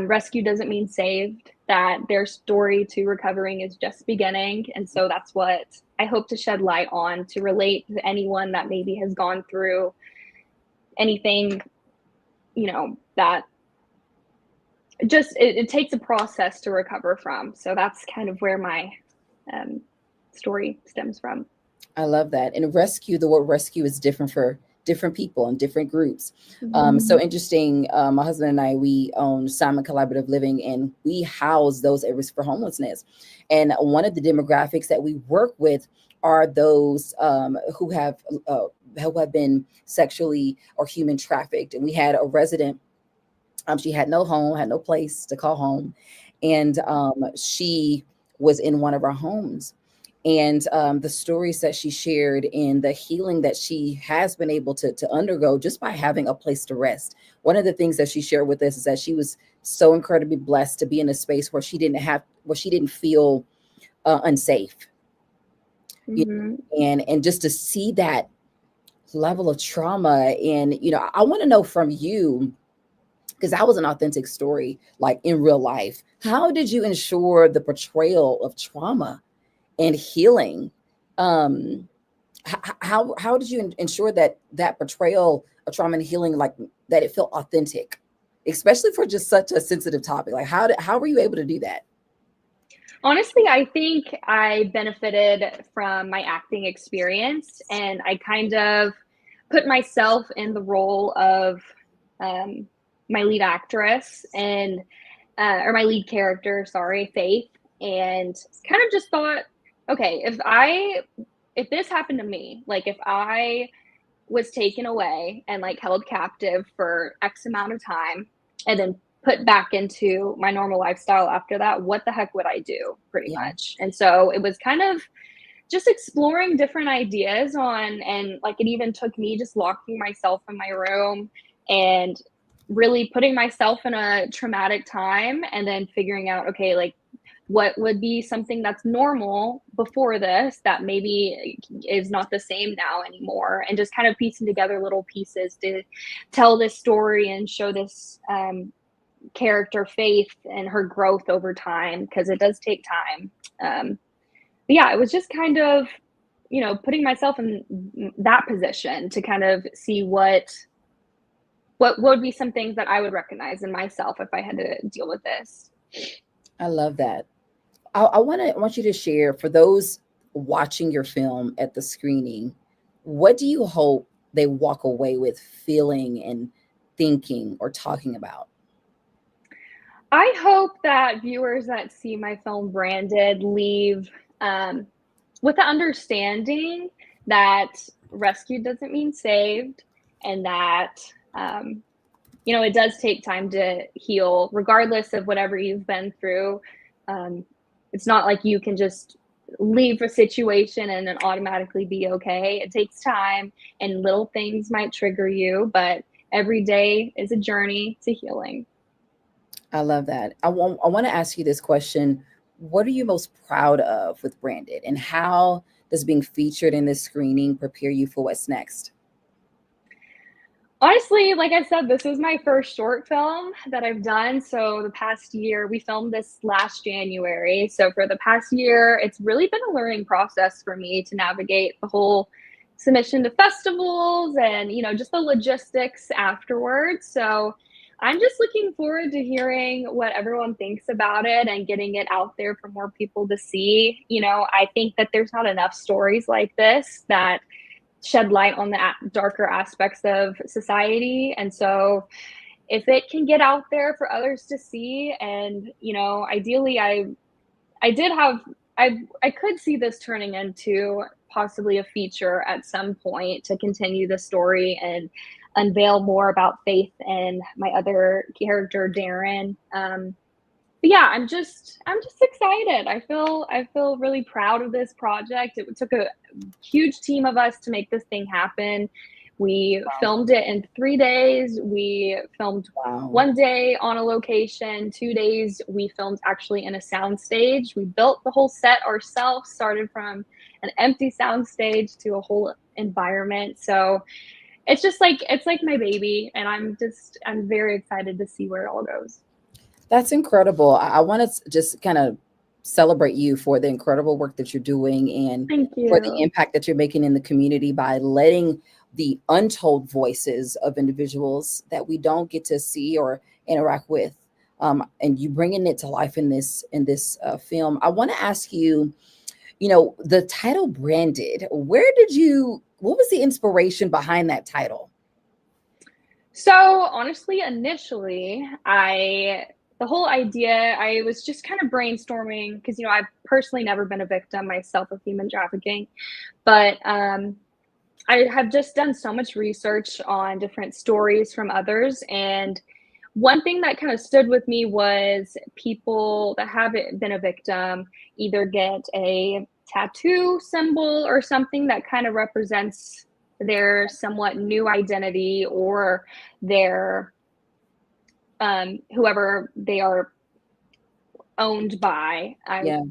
rescue doesn't mean saved, that their story to recovering is just beginning. And so that's what I hope to shed light on, to relate to anyone that maybe has gone through anything, that just it takes a process to recover from. So that's kind of where my story stems from. I love that. And rescue, the word rescue is different for different people and different groups. Mhm. So interesting. My husband and I, we own Simon Collaborative Living, and we house those at risk for homelessness. And one of the demographics that we work with are those who have been sexually or human trafficked. And we had a resident. She had no home, had no place to call home, and she was in one of our homes. And the stories that she shared and the healing that she has been able to undergo just by having a place to rest. One of the things that she shared with us is that she was so incredibly blessed to be in a space where she didn't feel unsafe, you Mhm. know, and just to see that level of trauma. And I want to know from you, because that was an authentic story, like in real life. How did you ensure the portrayal of trauma and healing? Um, how did you ensure that portrayal of trauma and healing, like that it felt authentic, especially for just such a sensitive topic? Like how were you able to do that? Honestly, I think I benefited from my acting experience, and I kind of put myself in the role of um, my lead actress and or my lead character, sorry, Faith, and kind of just thought, okay, if this happened to me, like if I was taken away and like held captive for X amount of time and then put back into my normal lifestyle after that, what the heck would I do, pretty Yeah. much? And so it was kind of just exploring different ideas on, and like it even took me just locking myself in my room and really putting myself in a traumatic time and then figuring out, okay, like what would be something that's normal before this that maybe is not the same now anymore, and just kind of piecing together little pieces to tell this story and show this character Faith and her growth over time, because it does take time. But yeah, it was just kind of, putting myself in that position to kind of see what would be some things that I would recognize in myself if I had to deal with this. I love that. I want you to share, for those watching your film at the screening, what do you hope they walk away with feeling and thinking or talking about? I hope that viewers that see my film Branded leave um, with the understanding that rescued doesn't mean saved, and that um, it does take time to heal, regardless of whatever you've been through. Um, it's not like you can just leave a situation and then automatically be okay. It takes time, and little things might trigger you, but every day is a journey to healing. I love that. I want to ask you this question. What are you most proud of with Branded, and how does being featured in this screening prepare you for what's next? Honestly, like I said, this is my first short film that I've done. So the past year, we filmed this last January. So for the past year, it's really been a learning process for me to navigate the whole submission to festivals and, just the logistics afterwards. So I'm just looking forward to hearing what everyone thinks about it and getting it out there for more people to see. I think that there's not enough stories like this that shed light on the darker aspects of society. And so if it can get out there for others to see, and ideally I did have I could see this turning into possibly a feature at some point to continue the story and unveil more about Faith and my other character Darren. But yeah, I'm just excited. I feel really proud of this project. It took a huge team of us to make this thing happen. We filmed it in 3 days. We filmed Wow. 1 day on a location, 2 days we filmed actually in a sound stage. We built the whole set ourselves, started from an empty sound stage to a whole environment. So it's like my baby, and I'm very excited to see where it all goes. That's incredible. I want to just kind of celebrate you for the incredible work that you're doing, and Thank for the you. impact that you're making in the community by letting the untold voices of individuals that we don't get to see or interact with, and you bringing it to life in this film. I want to ask you, the title Branded, where did you what was the inspiration behind that title? So honestly, initially, the whole idea, I was just kind of brainstorming because, I've personally never been a victim myself of human trafficking, but I have just done so much research on different stories from others. And one thing that kind of stood with me was people that haven't been a victim either get a tattoo symbol or something that kind of represents their somewhat new identity or their whoever they are owned by. Yeah.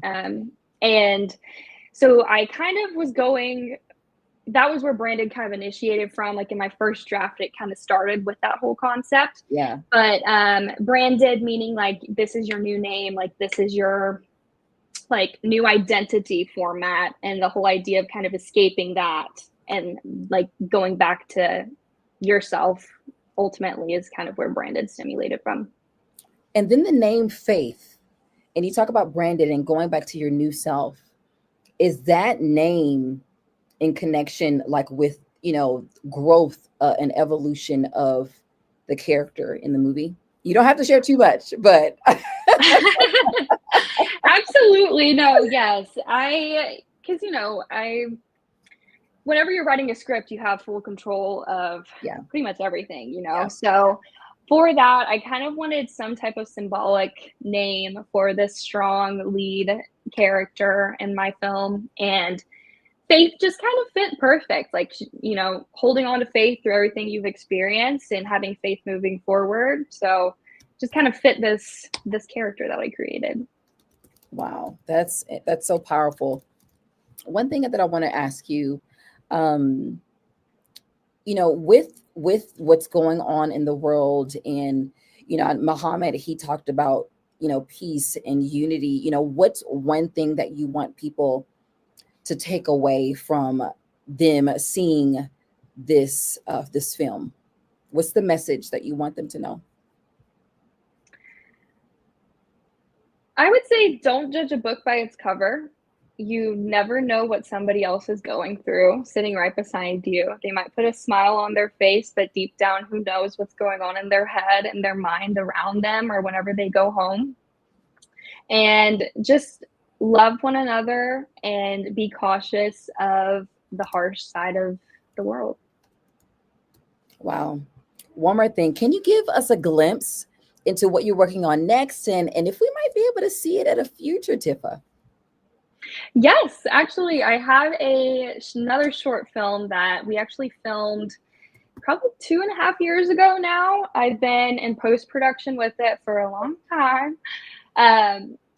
And so I kind of was going, that was where branded kind of initiated from. Like in my first draft, it kind of started with that whole concept. Yeah. But branded meaning like this is your new name, like this is your like new identity format, and the whole idea of kind of escaping that and like going back to yourself ultimately is kind of where branded stimulated from. And then the name Faith, and you talk about branded and going back to your new self. Is that name in connection like with, growth and evolution of the character in the movie? You don't have to share too much, but Absolutely. No, yes. Because, whenever you're writing a script, you have full control of pretty much everything, Yeah. So for that, I kind of wanted some type of symbolic name for this strong lead character in my film. And Faith just kind of fit perfect, like, holding on to faith through everything you've experienced and having faith moving forward. So just kind of fit this character that I created. Wow, that's so powerful. One thing that I want to ask you, with what's going on in the world, and Mohammed, he talked about peace and unity. What's one thing that you want people to take away from them seeing this film? What's the message that you want them to know? I would say don't judge a book by its cover. You never know what somebody else is going through sitting right beside you. They might put a smile on their face, but deep down, who knows what's going on in their head and their mind around them or whenever they go home. And just love one another and be cautious of the harsh side of the world. Wow. One more thing. Can you give us a glimpse into what you're working on next, and if we might be able to see it at a future TIFA? Yes, actually, I have another short film that we actually filmed probably 2.5 years ago now. I've been in post-production with it for a long time.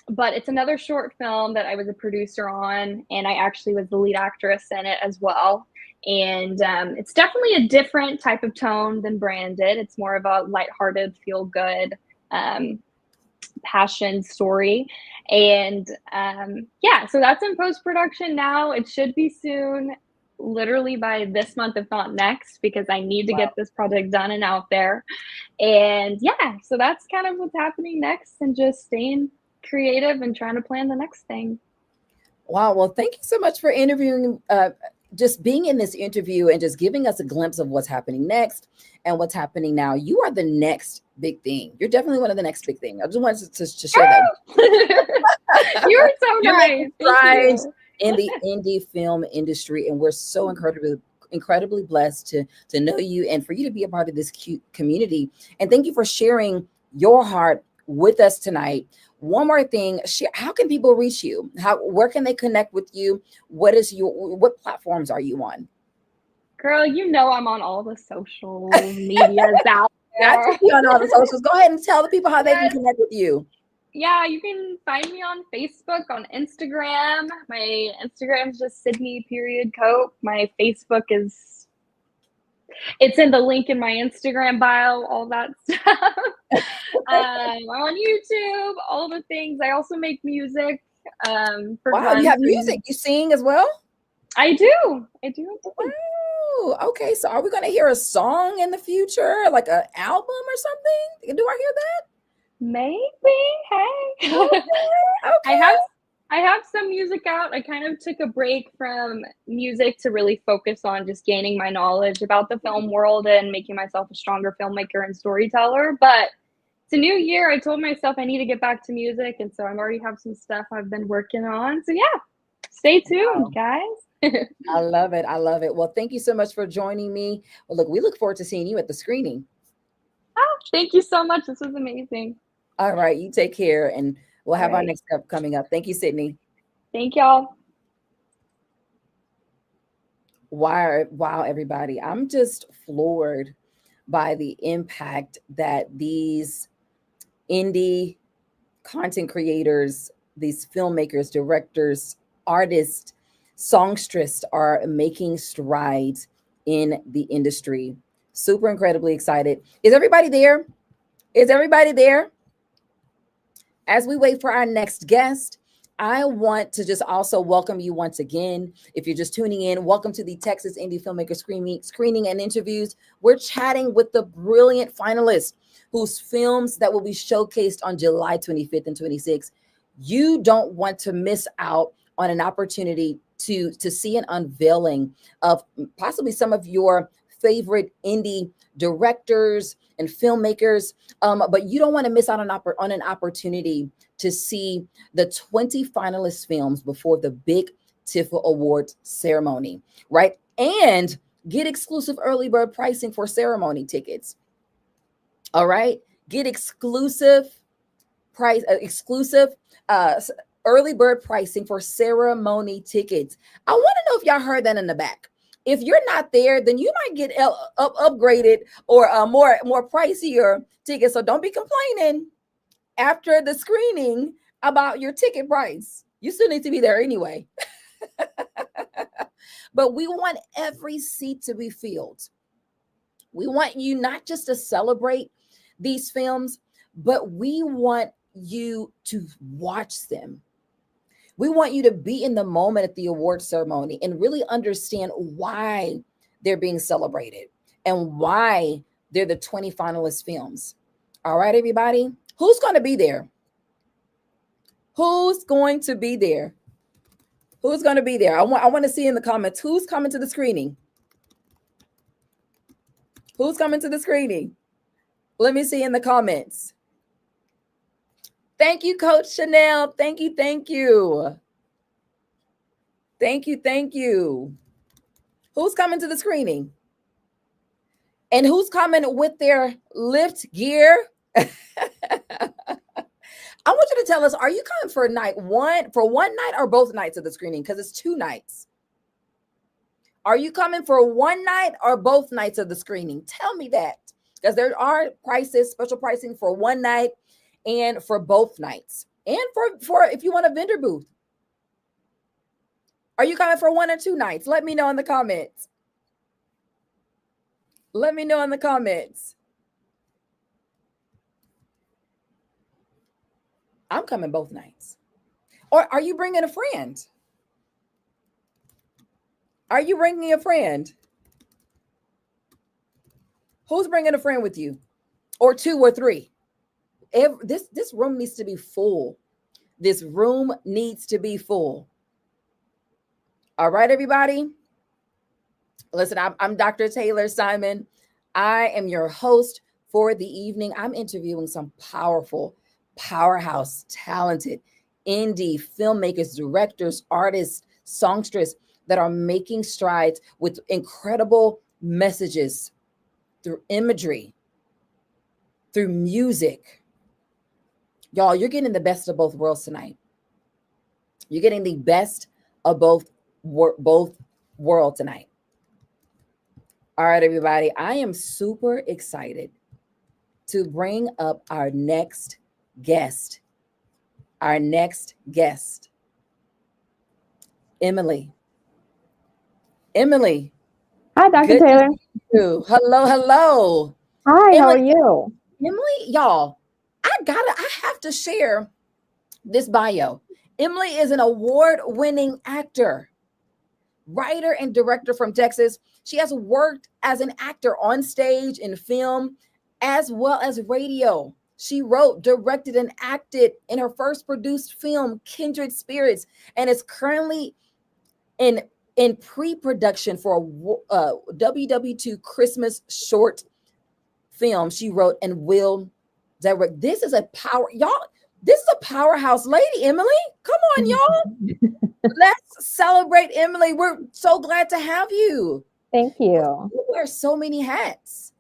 But it's another short film that I was a producer on, and I actually was the lead actress in it as well. And it's definitely a different type of tone than Branded. It's more of a lighthearted, feel-good passion story. And so that's in post-production now. It should be soon, literally by this month, if not next, because I need to get this project done and out there. And so that's kind of what's happening next, and just staying creative and trying to plan the next thing. Wow. Well, thank you so much for interviewing, just being in this interview and just giving us a glimpse of what's happening next and what's happening now. You are the next big thing. You're definitely one of the next big thing. I just wanted to share that. You're so nice. Right in the indie film industry, and we're so incredibly blessed to know you and for you to be a part of this cute community. And thank you for sharing your heart with us tonight. One more thing, how can people reach you? Where can they connect with you? What platforms are you on? Girl, I'm on all the social medias out there. Got to be on all the socials. Go ahead and tell the people how they can connect with you. Yeah, you can find me on Facebook, on Instagram. My Instagram is just Sydney.Cope. My Facebook it's in the link in my Instagram bio, all that stuff. I'm on YouTube, all the things. I also make music. Wow, you have music. You sing as well? I do. Wow. Okay, so are we going to hear a song in the future, like an album or something? Do I hear that? Maybe. Hey. Okay. I have I have some music out. I kind of took a break from music to really focus on just gaining my knowledge about the film world and making myself a stronger filmmaker and storyteller. But it's a new year. I told myself I need to get back to music. And so I already have some stuff I've been working on. So yeah, stay tuned, Wow. guys. I love it. I love it. Well, thank you so much for joining me. Well, look, we look forward to seeing you at the screening. Thank you so much. This was amazing. All right. You take care, and we'll have All our right. next step coming up. Thank you, Sydney. Thank y'all. Wow, everybody. I'm just floored by the impact that these indie content creators, these filmmakers, directors, artists, songstresses are making strides in the industry. Super incredibly excited. Is everybody there? Is everybody there? As we wait for our next guest, I want to just also welcome you once again. If you're just tuning in, welcome to the Texas Indie Filmmaker Screening and Interviews. We're chatting with the brilliant finalists whose films that will be showcased on July 25th and 26th. You don't want to miss out on an opportunity to see an unveiling of possibly some of your favorite indie directors and filmmakers, but you don't want to miss out on an opportunity to see the 20 finalist films before the big TIFA Awards ceremony, right? And get exclusive early bird pricing for ceremony tickets. All right, get exclusive early bird pricing for ceremony tickets. I want to know if y'all heard that in the back. If you're not there, then you might get upgraded or more pricier tickets. So don't be complaining after the screening about your ticket price. You still need to be there anyway. But we want every seat to be filled. We want you not just to celebrate these films, but we want you to watch them. We want you to be in the moment at the award ceremony and really understand why they're being celebrated and why they're the 20 finalist films. All right, everybody, who's going to be there? Who's going to be there? Who's going to be there? I want to see in the comments who's coming to the screening. Who's coming to the screening? Let me see in the comments. Thank you, Coach Chanel. Thank you. Thank you. Thank you. Thank you. Who's coming to the screening? And who's coming with their lift gear? I want you to tell us, are you coming for one night or both nights of the screening? Because it's 2 nights. Are you coming for one night or both nights of the screening? Tell me that. Because there are prices, special pricing for one night and for both nights. And for if you want a vendor booth. Are you coming for 1 or 2 nights? Let me know in the comments. Let me know in the comments. I'm coming both nights. Or are you bringing a friend? Are you bringing a friend? Who's bringing a friend with you? Or 2 or 3? This room needs to be full. This room needs to be full. All right, everybody. Listen, I'm Dr. Taylor Simon. I am your host for the evening. I'm interviewing some powerful, powerhouse, talented indie filmmakers, directors, artists, songstresses that are making strides with incredible messages through imagery, through music. Y'all, you're getting the best of both worlds tonight. You're getting the best of both worlds tonight. All right, everybody. I am super excited to bring up our next guest. Our next guest, Emily. Emily. Hi, Dr. Good Taylor. to see you. Hello, hello. Hi, Emily, how are you? Emily, y'all, I have to share this bio. Emily is an award-winning actor, writer, and director from Texas. She has worked as an actor on stage, in film, as well as radio. She wrote, directed, and acted in her first produced film, Kindred Spirits, and is currently in pre-production for a WW2 Christmas short film she wrote and will direct. This is a power, y'all. This is a powerhouse lady, Emily. Come on, y'all. Let's celebrate Emily. We're so glad to have you. Thank you. You wear so many hats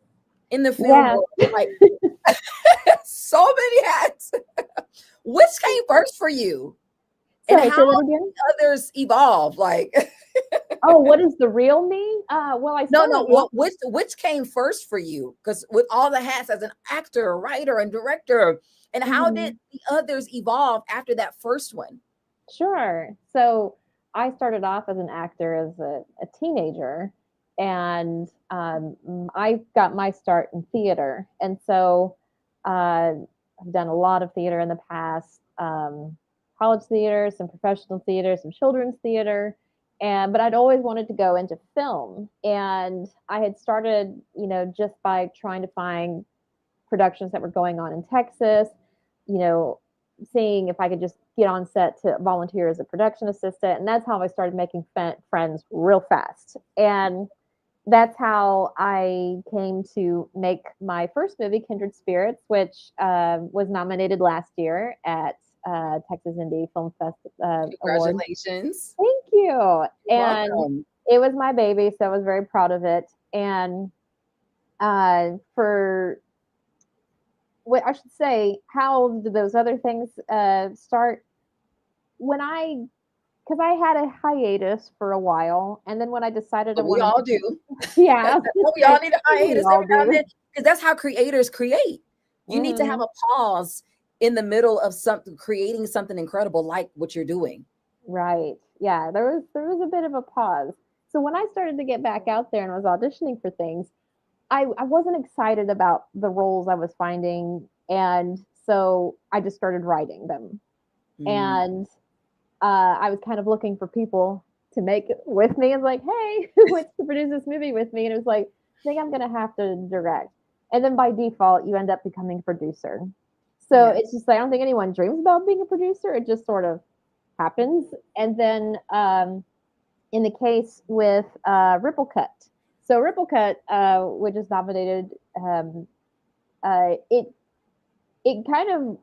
in the film. Yeah. World. Like so many hats. Which came first for you? Sorry, And say how that again? did others evolve? Like Oh, what is the real me? Well, I no, started which came first for you? Because with all the hats as an actor, writer, and director, and how did the others evolve after that first one? Sure. So I started off as an actor as a teenager, and I got my start in theater. And so I've done a lot of theater in the past, college theater, some professional theater, some children's theater. But I'd always wanted to go into film. And I had started, just by trying to find productions that were going on in Texas, you know, seeing if I could just get on set to volunteer as a production assistant. And that's how I started making friends real fast. And that's how I came to make my first movie, Kindred Spirits, which was nominated last year at Texas Indie Film Fest Award. Congratulations. Thank you. You're and welcome. It was my baby, so I was very proud of it. And for what I should say, how did those other things start? Because I had a hiatus for a while, and then when I decided We all do. Yeah, We all need a hiatus We all every now and do. then, because that's how creators create. You need to have a pause in the middle of something, creating something incredible like what you're doing. Right. Yeah, there was a bit of a pause. So when I started to get back out there and was auditioning for things, I wasn't excited about the roles I was finding, and so I just started writing them. And I was kind of looking for people to make it with me. I was like, hey, who wants to produce this movie with me? And it was like, I think I'm going to have to direct. And then by default, you end up becoming a producer. So it's just like, I don't think anyone dreams about being a producer. It just sort of happens. And then in the case with Ripple Cut. So Ripple Cut, which is nominated, it kind of,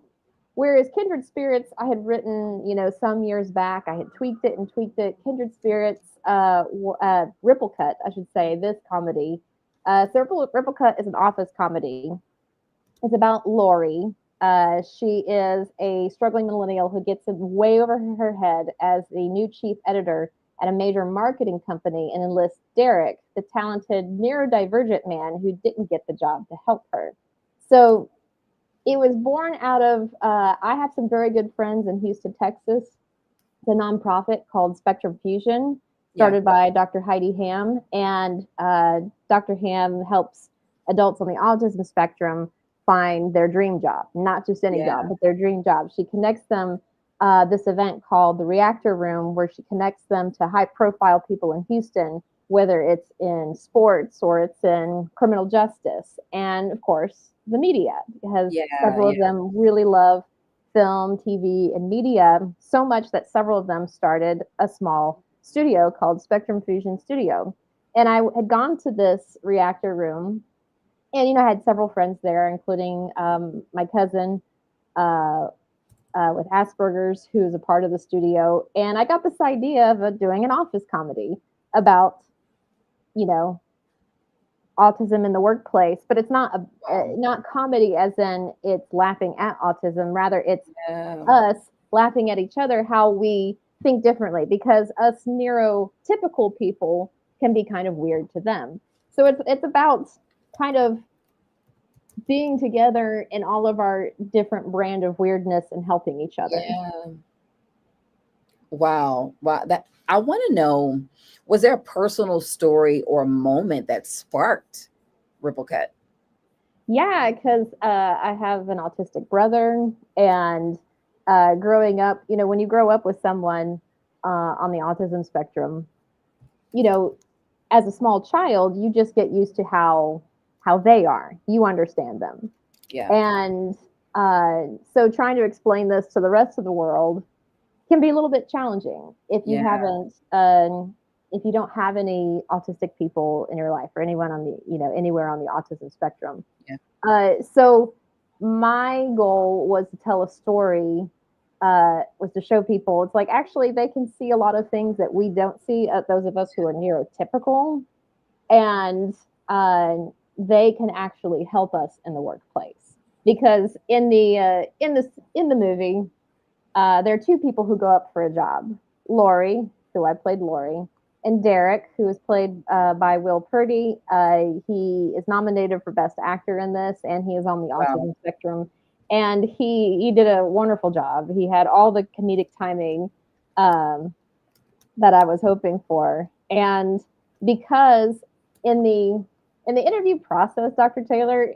whereas Kindred Spirits, I had written, some years back, I had tweaked it. Kindred Spirits, Ripple Cut, I should say, this comedy. So Ripple Cut is an office comedy. It's about Lori. She is a struggling millennial who gets way over her head as the new chief editor at a major marketing company and enlists Derek, the talented neurodivergent man who didn't get the job, to help her. So it was born out of, I have some very good friends in Houston, Texas. It's a nonprofit called Spectrum Fusion, started by Dr. Heidi Ham. And Dr. Ham helps adults on the autism spectrum find their dream job, not just any job, but their dream job. She connects them, this event called the Reactor Room, where she connects them to high profile people in Houston, whether it's in sports or it's in criminal justice. And of course, the media, because several of them really love film, TV, and media, so much that several of them started a small studio called Spectrum Fusion Studio. And I had gone to this Reactor Room, and I had several friends there, including my cousin with Asperger's, who is a part of the studio. And I got this idea of doing an office comedy about, autism in the workplace, but it's not not comedy as in it's laughing at autism. Rather, it's us laughing at each other, how we think differently, because us neurotypical people can be kind of weird to them. So it's about kind of being together in all of our different brand of weirdness and helping each other. Wow. That I want to know, was there a personal story or a moment that sparked Ripple Cut? Yeah, because I have an autistic brother, and growing up, when you grow up with someone on the autism spectrum, as a small child, you just get used to how they are. You understand them. Yeah. And So trying to explain this to the rest of the world can be a little bit challenging if you haven't, if you don't have any autistic people in your life or anyone on the, anywhere on the autism spectrum. So my goal was to tell a story, was to show people it's like actually they can see a lot of things that we don't see, those of us who are neurotypical, and they can actually help us in the workplace. Because in the movie, there are two people who go up for a job: Lori, who I played Lori, and Derek, who is played by Will Purdy. He is nominated for Best Actor in this, and he is on the autism spectrum. And he did a wonderful job. He had all the comedic timing that I was hoping for. And because in the interview process, Dr. Taylor,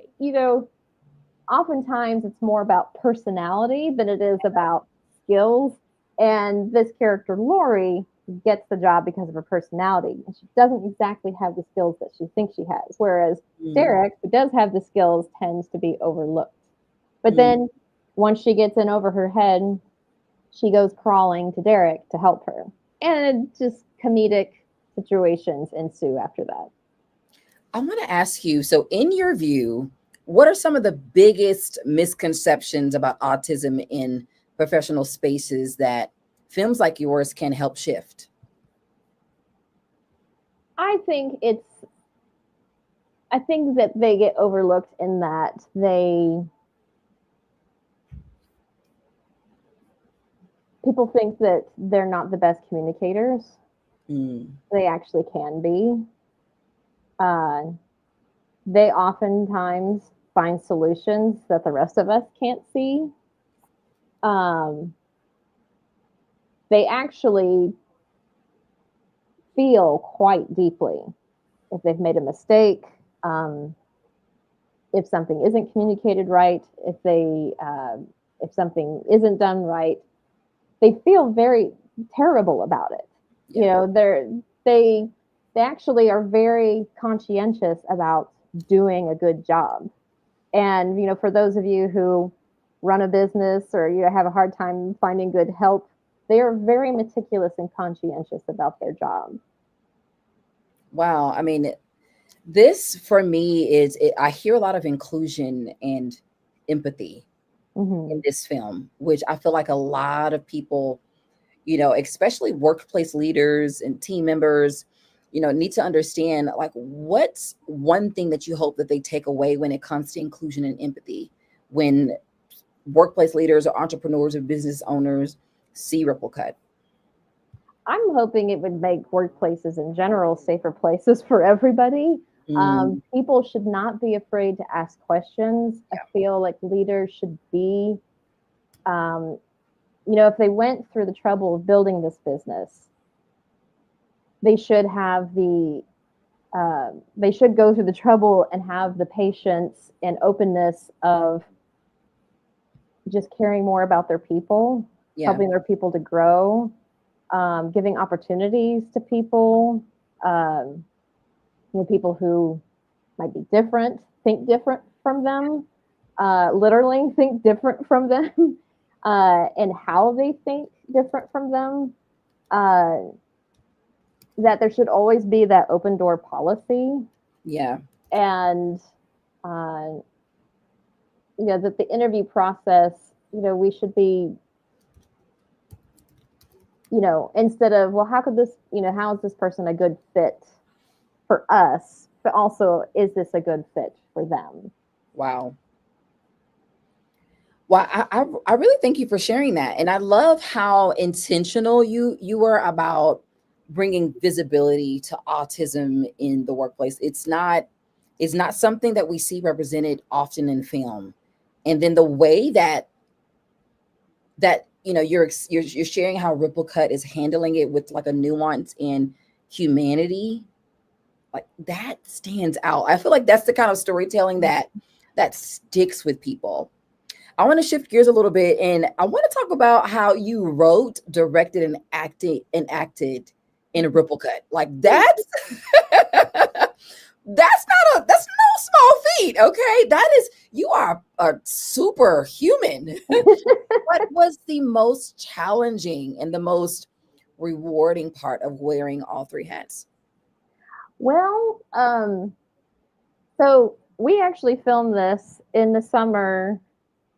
oftentimes it's more about personality than it is about skills. And this character, Lori, gets the job because of her personality. And she doesn't exactly have the skills that she thinks she has. Whereas Derek, who does have the skills, tends to be overlooked. But then once she gets in over her head, she goes crawling to Derek to help her. And just comedic situations ensue after that. I want to ask you, so in your view, what are some of the biggest misconceptions about autism in professional spaces that films like yours can help shift? I think that they get overlooked in that people think that they're not the best communicators. They actually can be. They oftentimes find solutions that the rest of us can't see. They actually feel quite deeply if they've made a mistake, if something isn't communicated right, if something isn't done right. They feel very terrible about it. They actually are very conscientious about doing a good job. And for those of you who run a business or have a hard time finding good help, they are very meticulous and conscientious about their job. Wow. I mean, this for me I hear a lot of inclusion and empathy in this film, which I feel like a lot of people, especially workplace leaders and team members, need to understand, like, what's one thing that you hope that they take away when it comes to inclusion and empathy when workplace leaders or entrepreneurs or business owners see Ripple Cut? I'm hoping it would make workplaces in general safer places for everybody. People should not be afraid to ask questions. I feel like leaders should be, if they went through the trouble of building this business, they should have they should go through the trouble and have the patience and openness of just caring more about their people, helping their people to grow, giving opportunities to people, people who might be different, think different from them, literally think different from them, and how they think different from them. That there should always be that open door policy. And that the interview process, we should be, instead of, well, how is this person a good fit for us, but also, is this a good fit for them? Wow. Well, I really thank you for sharing that. And I love how intentional you were about bringing visibility to autism in the workplace. It's not something that we see represented often in film. And then the way that you're sharing how Ripple Cut is handling it with like a nuance and humanity, like that stands out. I feel like that's the kind of storytelling that sticks with people. I want to shift gears a little bit, and I want to talk about how you wrote, directed, and acted in Ripple Cut. Like that's that's no small feat. Okay, that is, you are a superhuman. What was the most challenging and the most rewarding part of wearing all three hats? Well, so we actually filmed this in the summer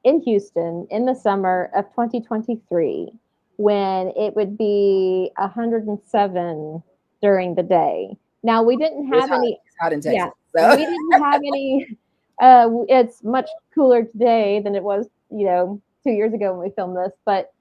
in Houston in the summer of 2023 when it would be 107 during the day. Now we didn't have any. It's hot in Yeah, Texas. So. we didn't have any. It's much cooler today than it was, 2 years ago when we filmed this. But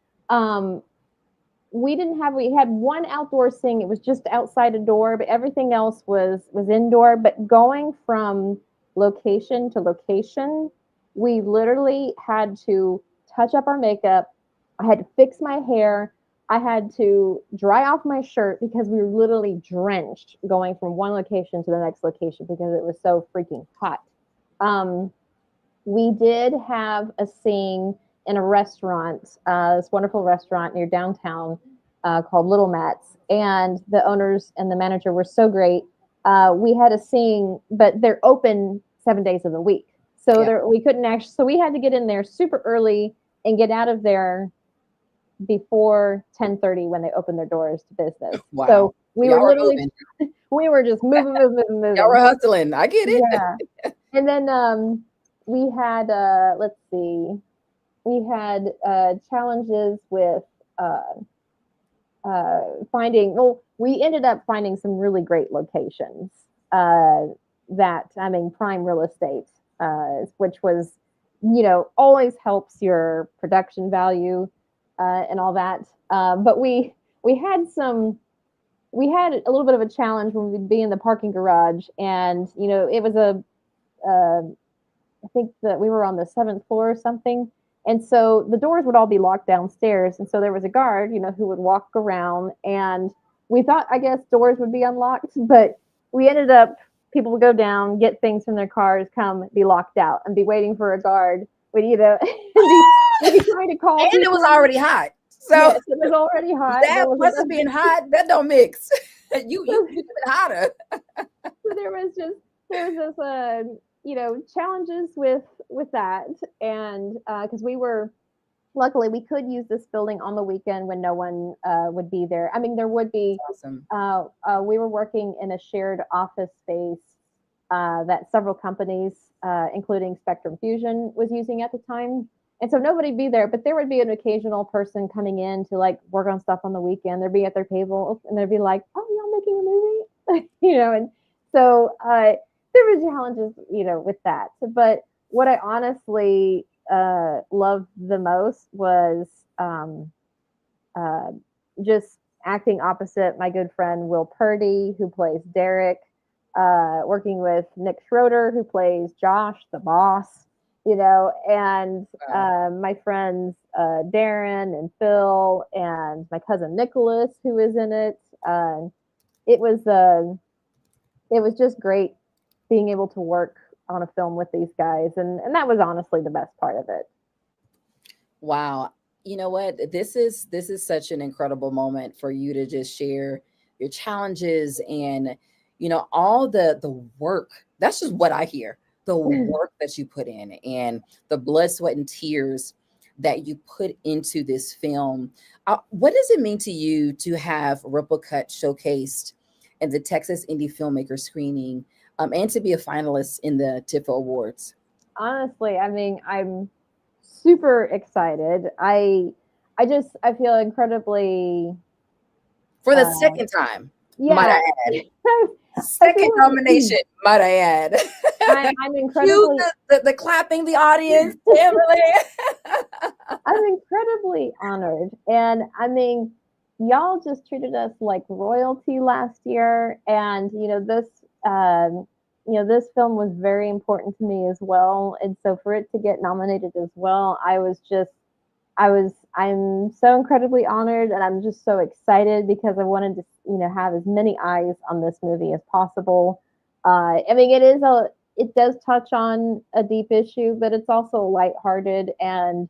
we didn't have. We had one outdoor scene. It was just outside a door, but everything else was indoor. But going from location to location, we literally had to touch up our makeup. I had to fix my hair. I had to dry off my shirt because we were literally drenched going from one location to the next location because it was so freaking hot. We did have a scene in a restaurant, this wonderful restaurant near downtown called Little Matt's, and the owners and the manager were so great. We had a scene, but they're open 7 days of the week, so we couldn't actually. So we had to get in there super early and get out of there before 10:30 when they opened their doors to business. Wow. So we were literally we were just moving. Y'all were hustling. I get it. Yeah. And then we had let's see, we had challenges with finding. Well, we ended up finding some really great locations. Prime real estate, which was, always helps your production value and all that. But we had a little bit of a challenge when we'd be in the parking garage, and it was I think that we were on the 7th floor or something, and so the doors would all be locked downstairs, and so there was a guard, who would walk around, and we thought, I guess, doors would be unlocked, but we ended up. People would go down, get things from their cars, come, be locked out, and be waiting for a guard. Would be trying to call. And it was already hot. So yes, it was already hot. That plus it being hot, that don't mix. you been hotter. So there was this challenges with that, and because luckily we could use this building on the weekend when no one would be there. I mean, there would be. Awesome. We were working in a shared office space that several companies, including Spectrum Fusion, was using at the time. And so nobody'd be there, but there would be an occasional person coming in to work on stuff on the weekend. They'd be at their table and they'd be like, "Oh, y'all making a movie?" And so there were challenges, with that. But what I honestly loved the most was just acting opposite my good friend Will Purdy, who plays Derek, working with Nick Schroeder, who plays Josh, the boss, and my friends Darren and Phil and my cousin Nicholas, who is in it. It was just great being able to work on a film with these guys, and that was honestly the best part of it. Wow. You know what? This is such an incredible moment for you to just share your challenges and all the work. That's just what I hear. The work that you put in and the blood, sweat, and tears that you put into this film. What does it mean to you to have Ripple Cut showcased in the Texas Indie Filmmaker screening and to be a finalist in the TIFA Awards? Honestly, I'm super excited. I feel incredibly for the second time. Yeah. Might I add. Second nomination, might I add. I'm incredibly the clapping, the audience, Emily. I'm incredibly honored, and y'all just treated us like royalty last year, and this film was very important to me as well, and so for it to get nominated as well, I'm so incredibly honored, and I'm just so excited because I wanted to have as many eyes on this movie as possible. It does touch on a deep issue, but it's also lighthearted and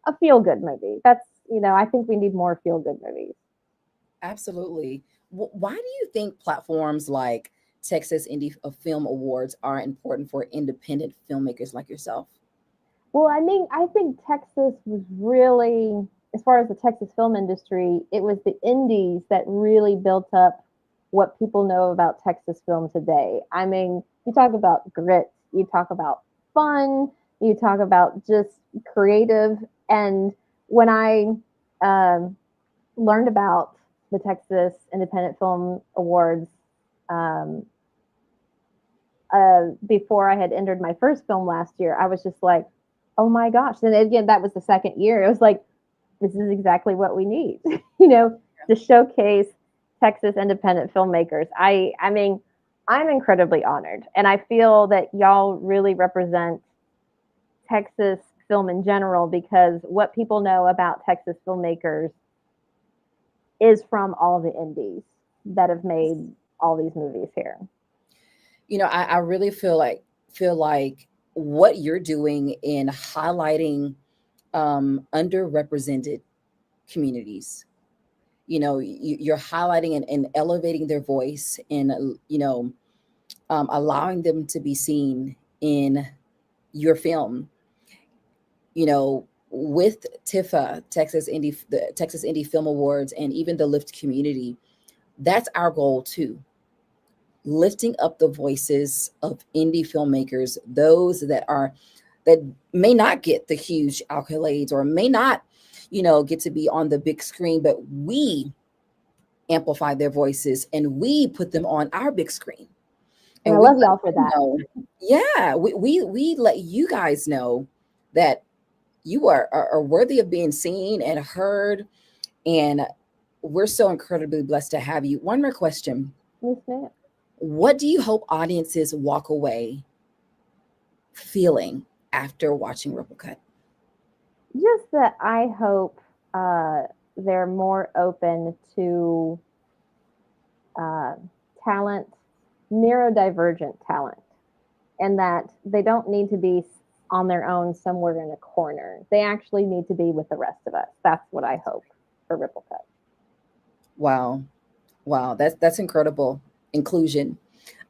a feel-good movie. That's I think we need more feel-good movies. Absolutely. Why do you think platforms like Texas Indie Film Awards are important for independent filmmakers like yourself? Well, I think Texas was really, as far as the Texas film industry, it was the indies that really built up what people know about Texas film today. I mean, you talk about grit, you talk about fun, you talk about just creative. And when I learned about the Texas Independent Film Awards, um, before I had entered my first film last year, I was just like, oh my gosh. And again, that was the second year. It was like, this is exactly what we need, to showcase Texas independent filmmakers. I mean, I'm incredibly honored. And I feel that y'all really represent Texas film in general, because what people know about Texas filmmakers is from all the indies that have made all these movies here. I really feel like what you're doing in highlighting underrepresented communities. You're highlighting and elevating their voice, and allowing them to be seen in your film. With TIFA, the Texas Indie Film Awards, and even the Lift community, that's our goal too. Lifting up the voices of indie filmmakers, those that may not get the huge accolades, or may not, get to be on the big screen, but we amplify their voices and we put them on our big screen. And I we love let y'all for them that. know- yeah, we let you guys know that you are worthy of being seen and heard, and we're so incredibly blessed to have you. One more question. Yes, ma'am. What do you hope audiences walk away feeling after watching Ripple Cut? Just that I hope they're more open to talent, neurodivergent talent, and that they don't need to be on their own somewhere in a corner. They actually need to be with the rest of us. That's what I hope for Ripple Cut. Wow. That's incredible inclusion.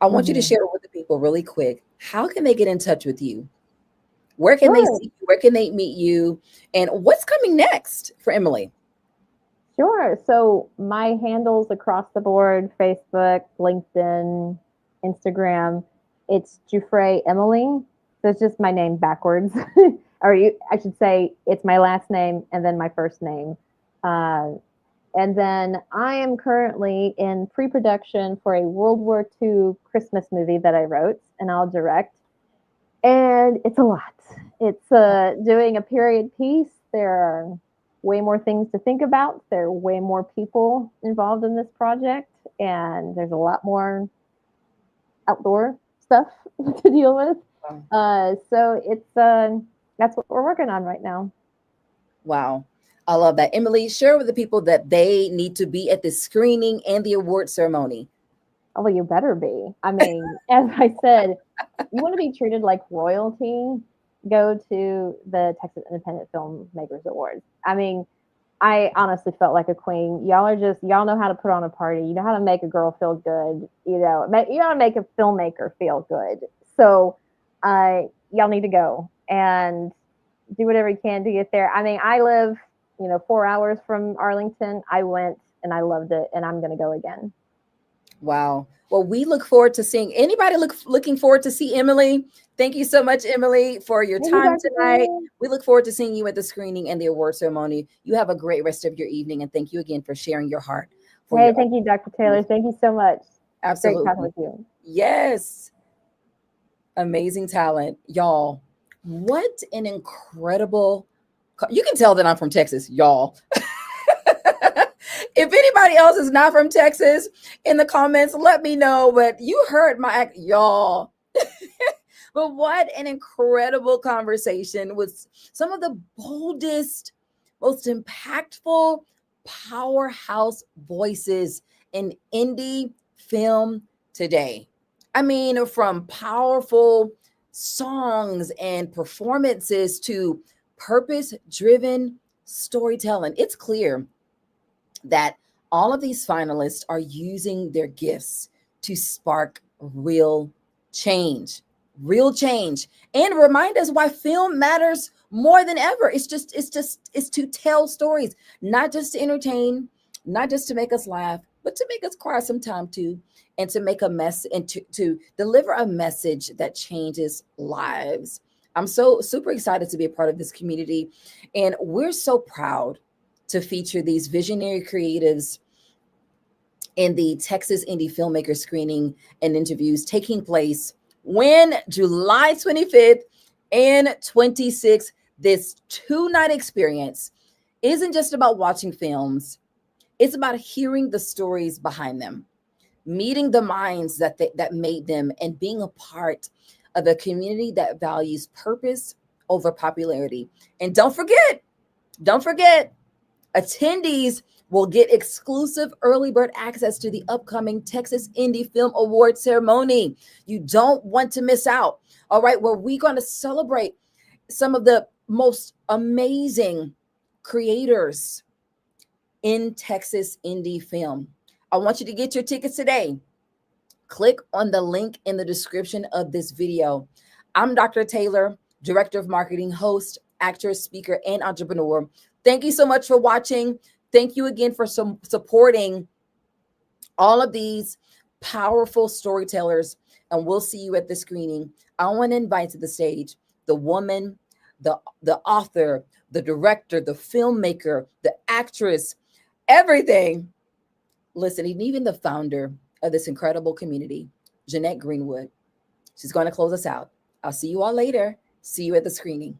I want you to share with the people really quick, how can they get in touch with you? Where can they Sure. see you? Where can they meet you? And what's coming next for Emily? Sure. So my handles across the board: Facebook, LinkedIn, Instagram. It's Giuffré Emily. So it's just my name backwards, I should say, it's my last name and then my first name. And then I am currently in pre-production for a World War II Christmas movie that I wrote and I'll direct. And it's a lot. It's doing a period piece. There are way more things to think about. There are way more people involved in this project, and there's a lot more outdoor stuff to deal with. So it's that's what we're working on right now. Wow. I love that. Emily, share with the people that they need to be at the screening and the award ceremony. Oh, well, you better be. I mean, as I said, you want to be treated like royalty, go to the Texas Independent Filmmakers Awards. I mean, I honestly felt like a queen. Y'all know how to put on a party. You know how to make a girl feel good. You know how to make a filmmaker feel good. So y'all need to go and do whatever you can to get there. I mean, I live, 4 hours from Arlington. I went and I loved it, and I'm going to go again. Wow. Well, we look forward to seeing anybody looking forward to see Emily. Thank you so much, Emily, for your time tonight. We look forward to seeing you at the screening and the award ceremony. You have a great rest of your evening, and thank you again for sharing your heart. Thank you, Dr. Taylor. Thank you so much. Absolutely. Great talking with you. Yes. Amazing talent. Y'all, what an incredible... You can tell that I'm from Texas, y'all. If anybody else is not from Texas, in the comments, let me know. But you heard my act, y'all. But what an incredible conversation with some of the boldest, most impactful powerhouse voices in indie film today. I mean, from powerful songs and performances to purpose-driven storytelling. It's clear that all of these finalists are using their gifts to spark real change, and remind us why film matters more than ever. It's to tell stories, not just to entertain, not just to make us laugh, but to make us cry sometime too, and to make a mess and to deliver a message that changes lives. I'm so super excited to be a part of this community, and we're so proud to feature these visionary creatives in the Texas Indie Filmmaker screening and interviews taking place when July 25th and 26th. This 2-night experience isn't just about watching films. It's about hearing the stories behind them, meeting the minds that made them, and being a part of a community that values purpose over popularity. And don't forget, attendees will get exclusive early bird access to the upcoming Texas Indie Film Award ceremony. You don't want to miss out. All right, where we're going to celebrate some of the most amazing creators in Texas indie film. I want you to get your tickets today. Click on the link in the description of this video. I'm Dr. Taylor, Director of Marketing, host, actress, speaker, and entrepreneur. Thank you so much for watching. Thank you again for supporting all of these powerful storytellers, and we'll see you at the screening. I want to invite to the stage the woman, the author, the director, the filmmaker, the actress, everything. Listen, and even the founder of this incredible community, Jeanette Greenwood. She's going to close us out. I'll see you all later. See you at the screening.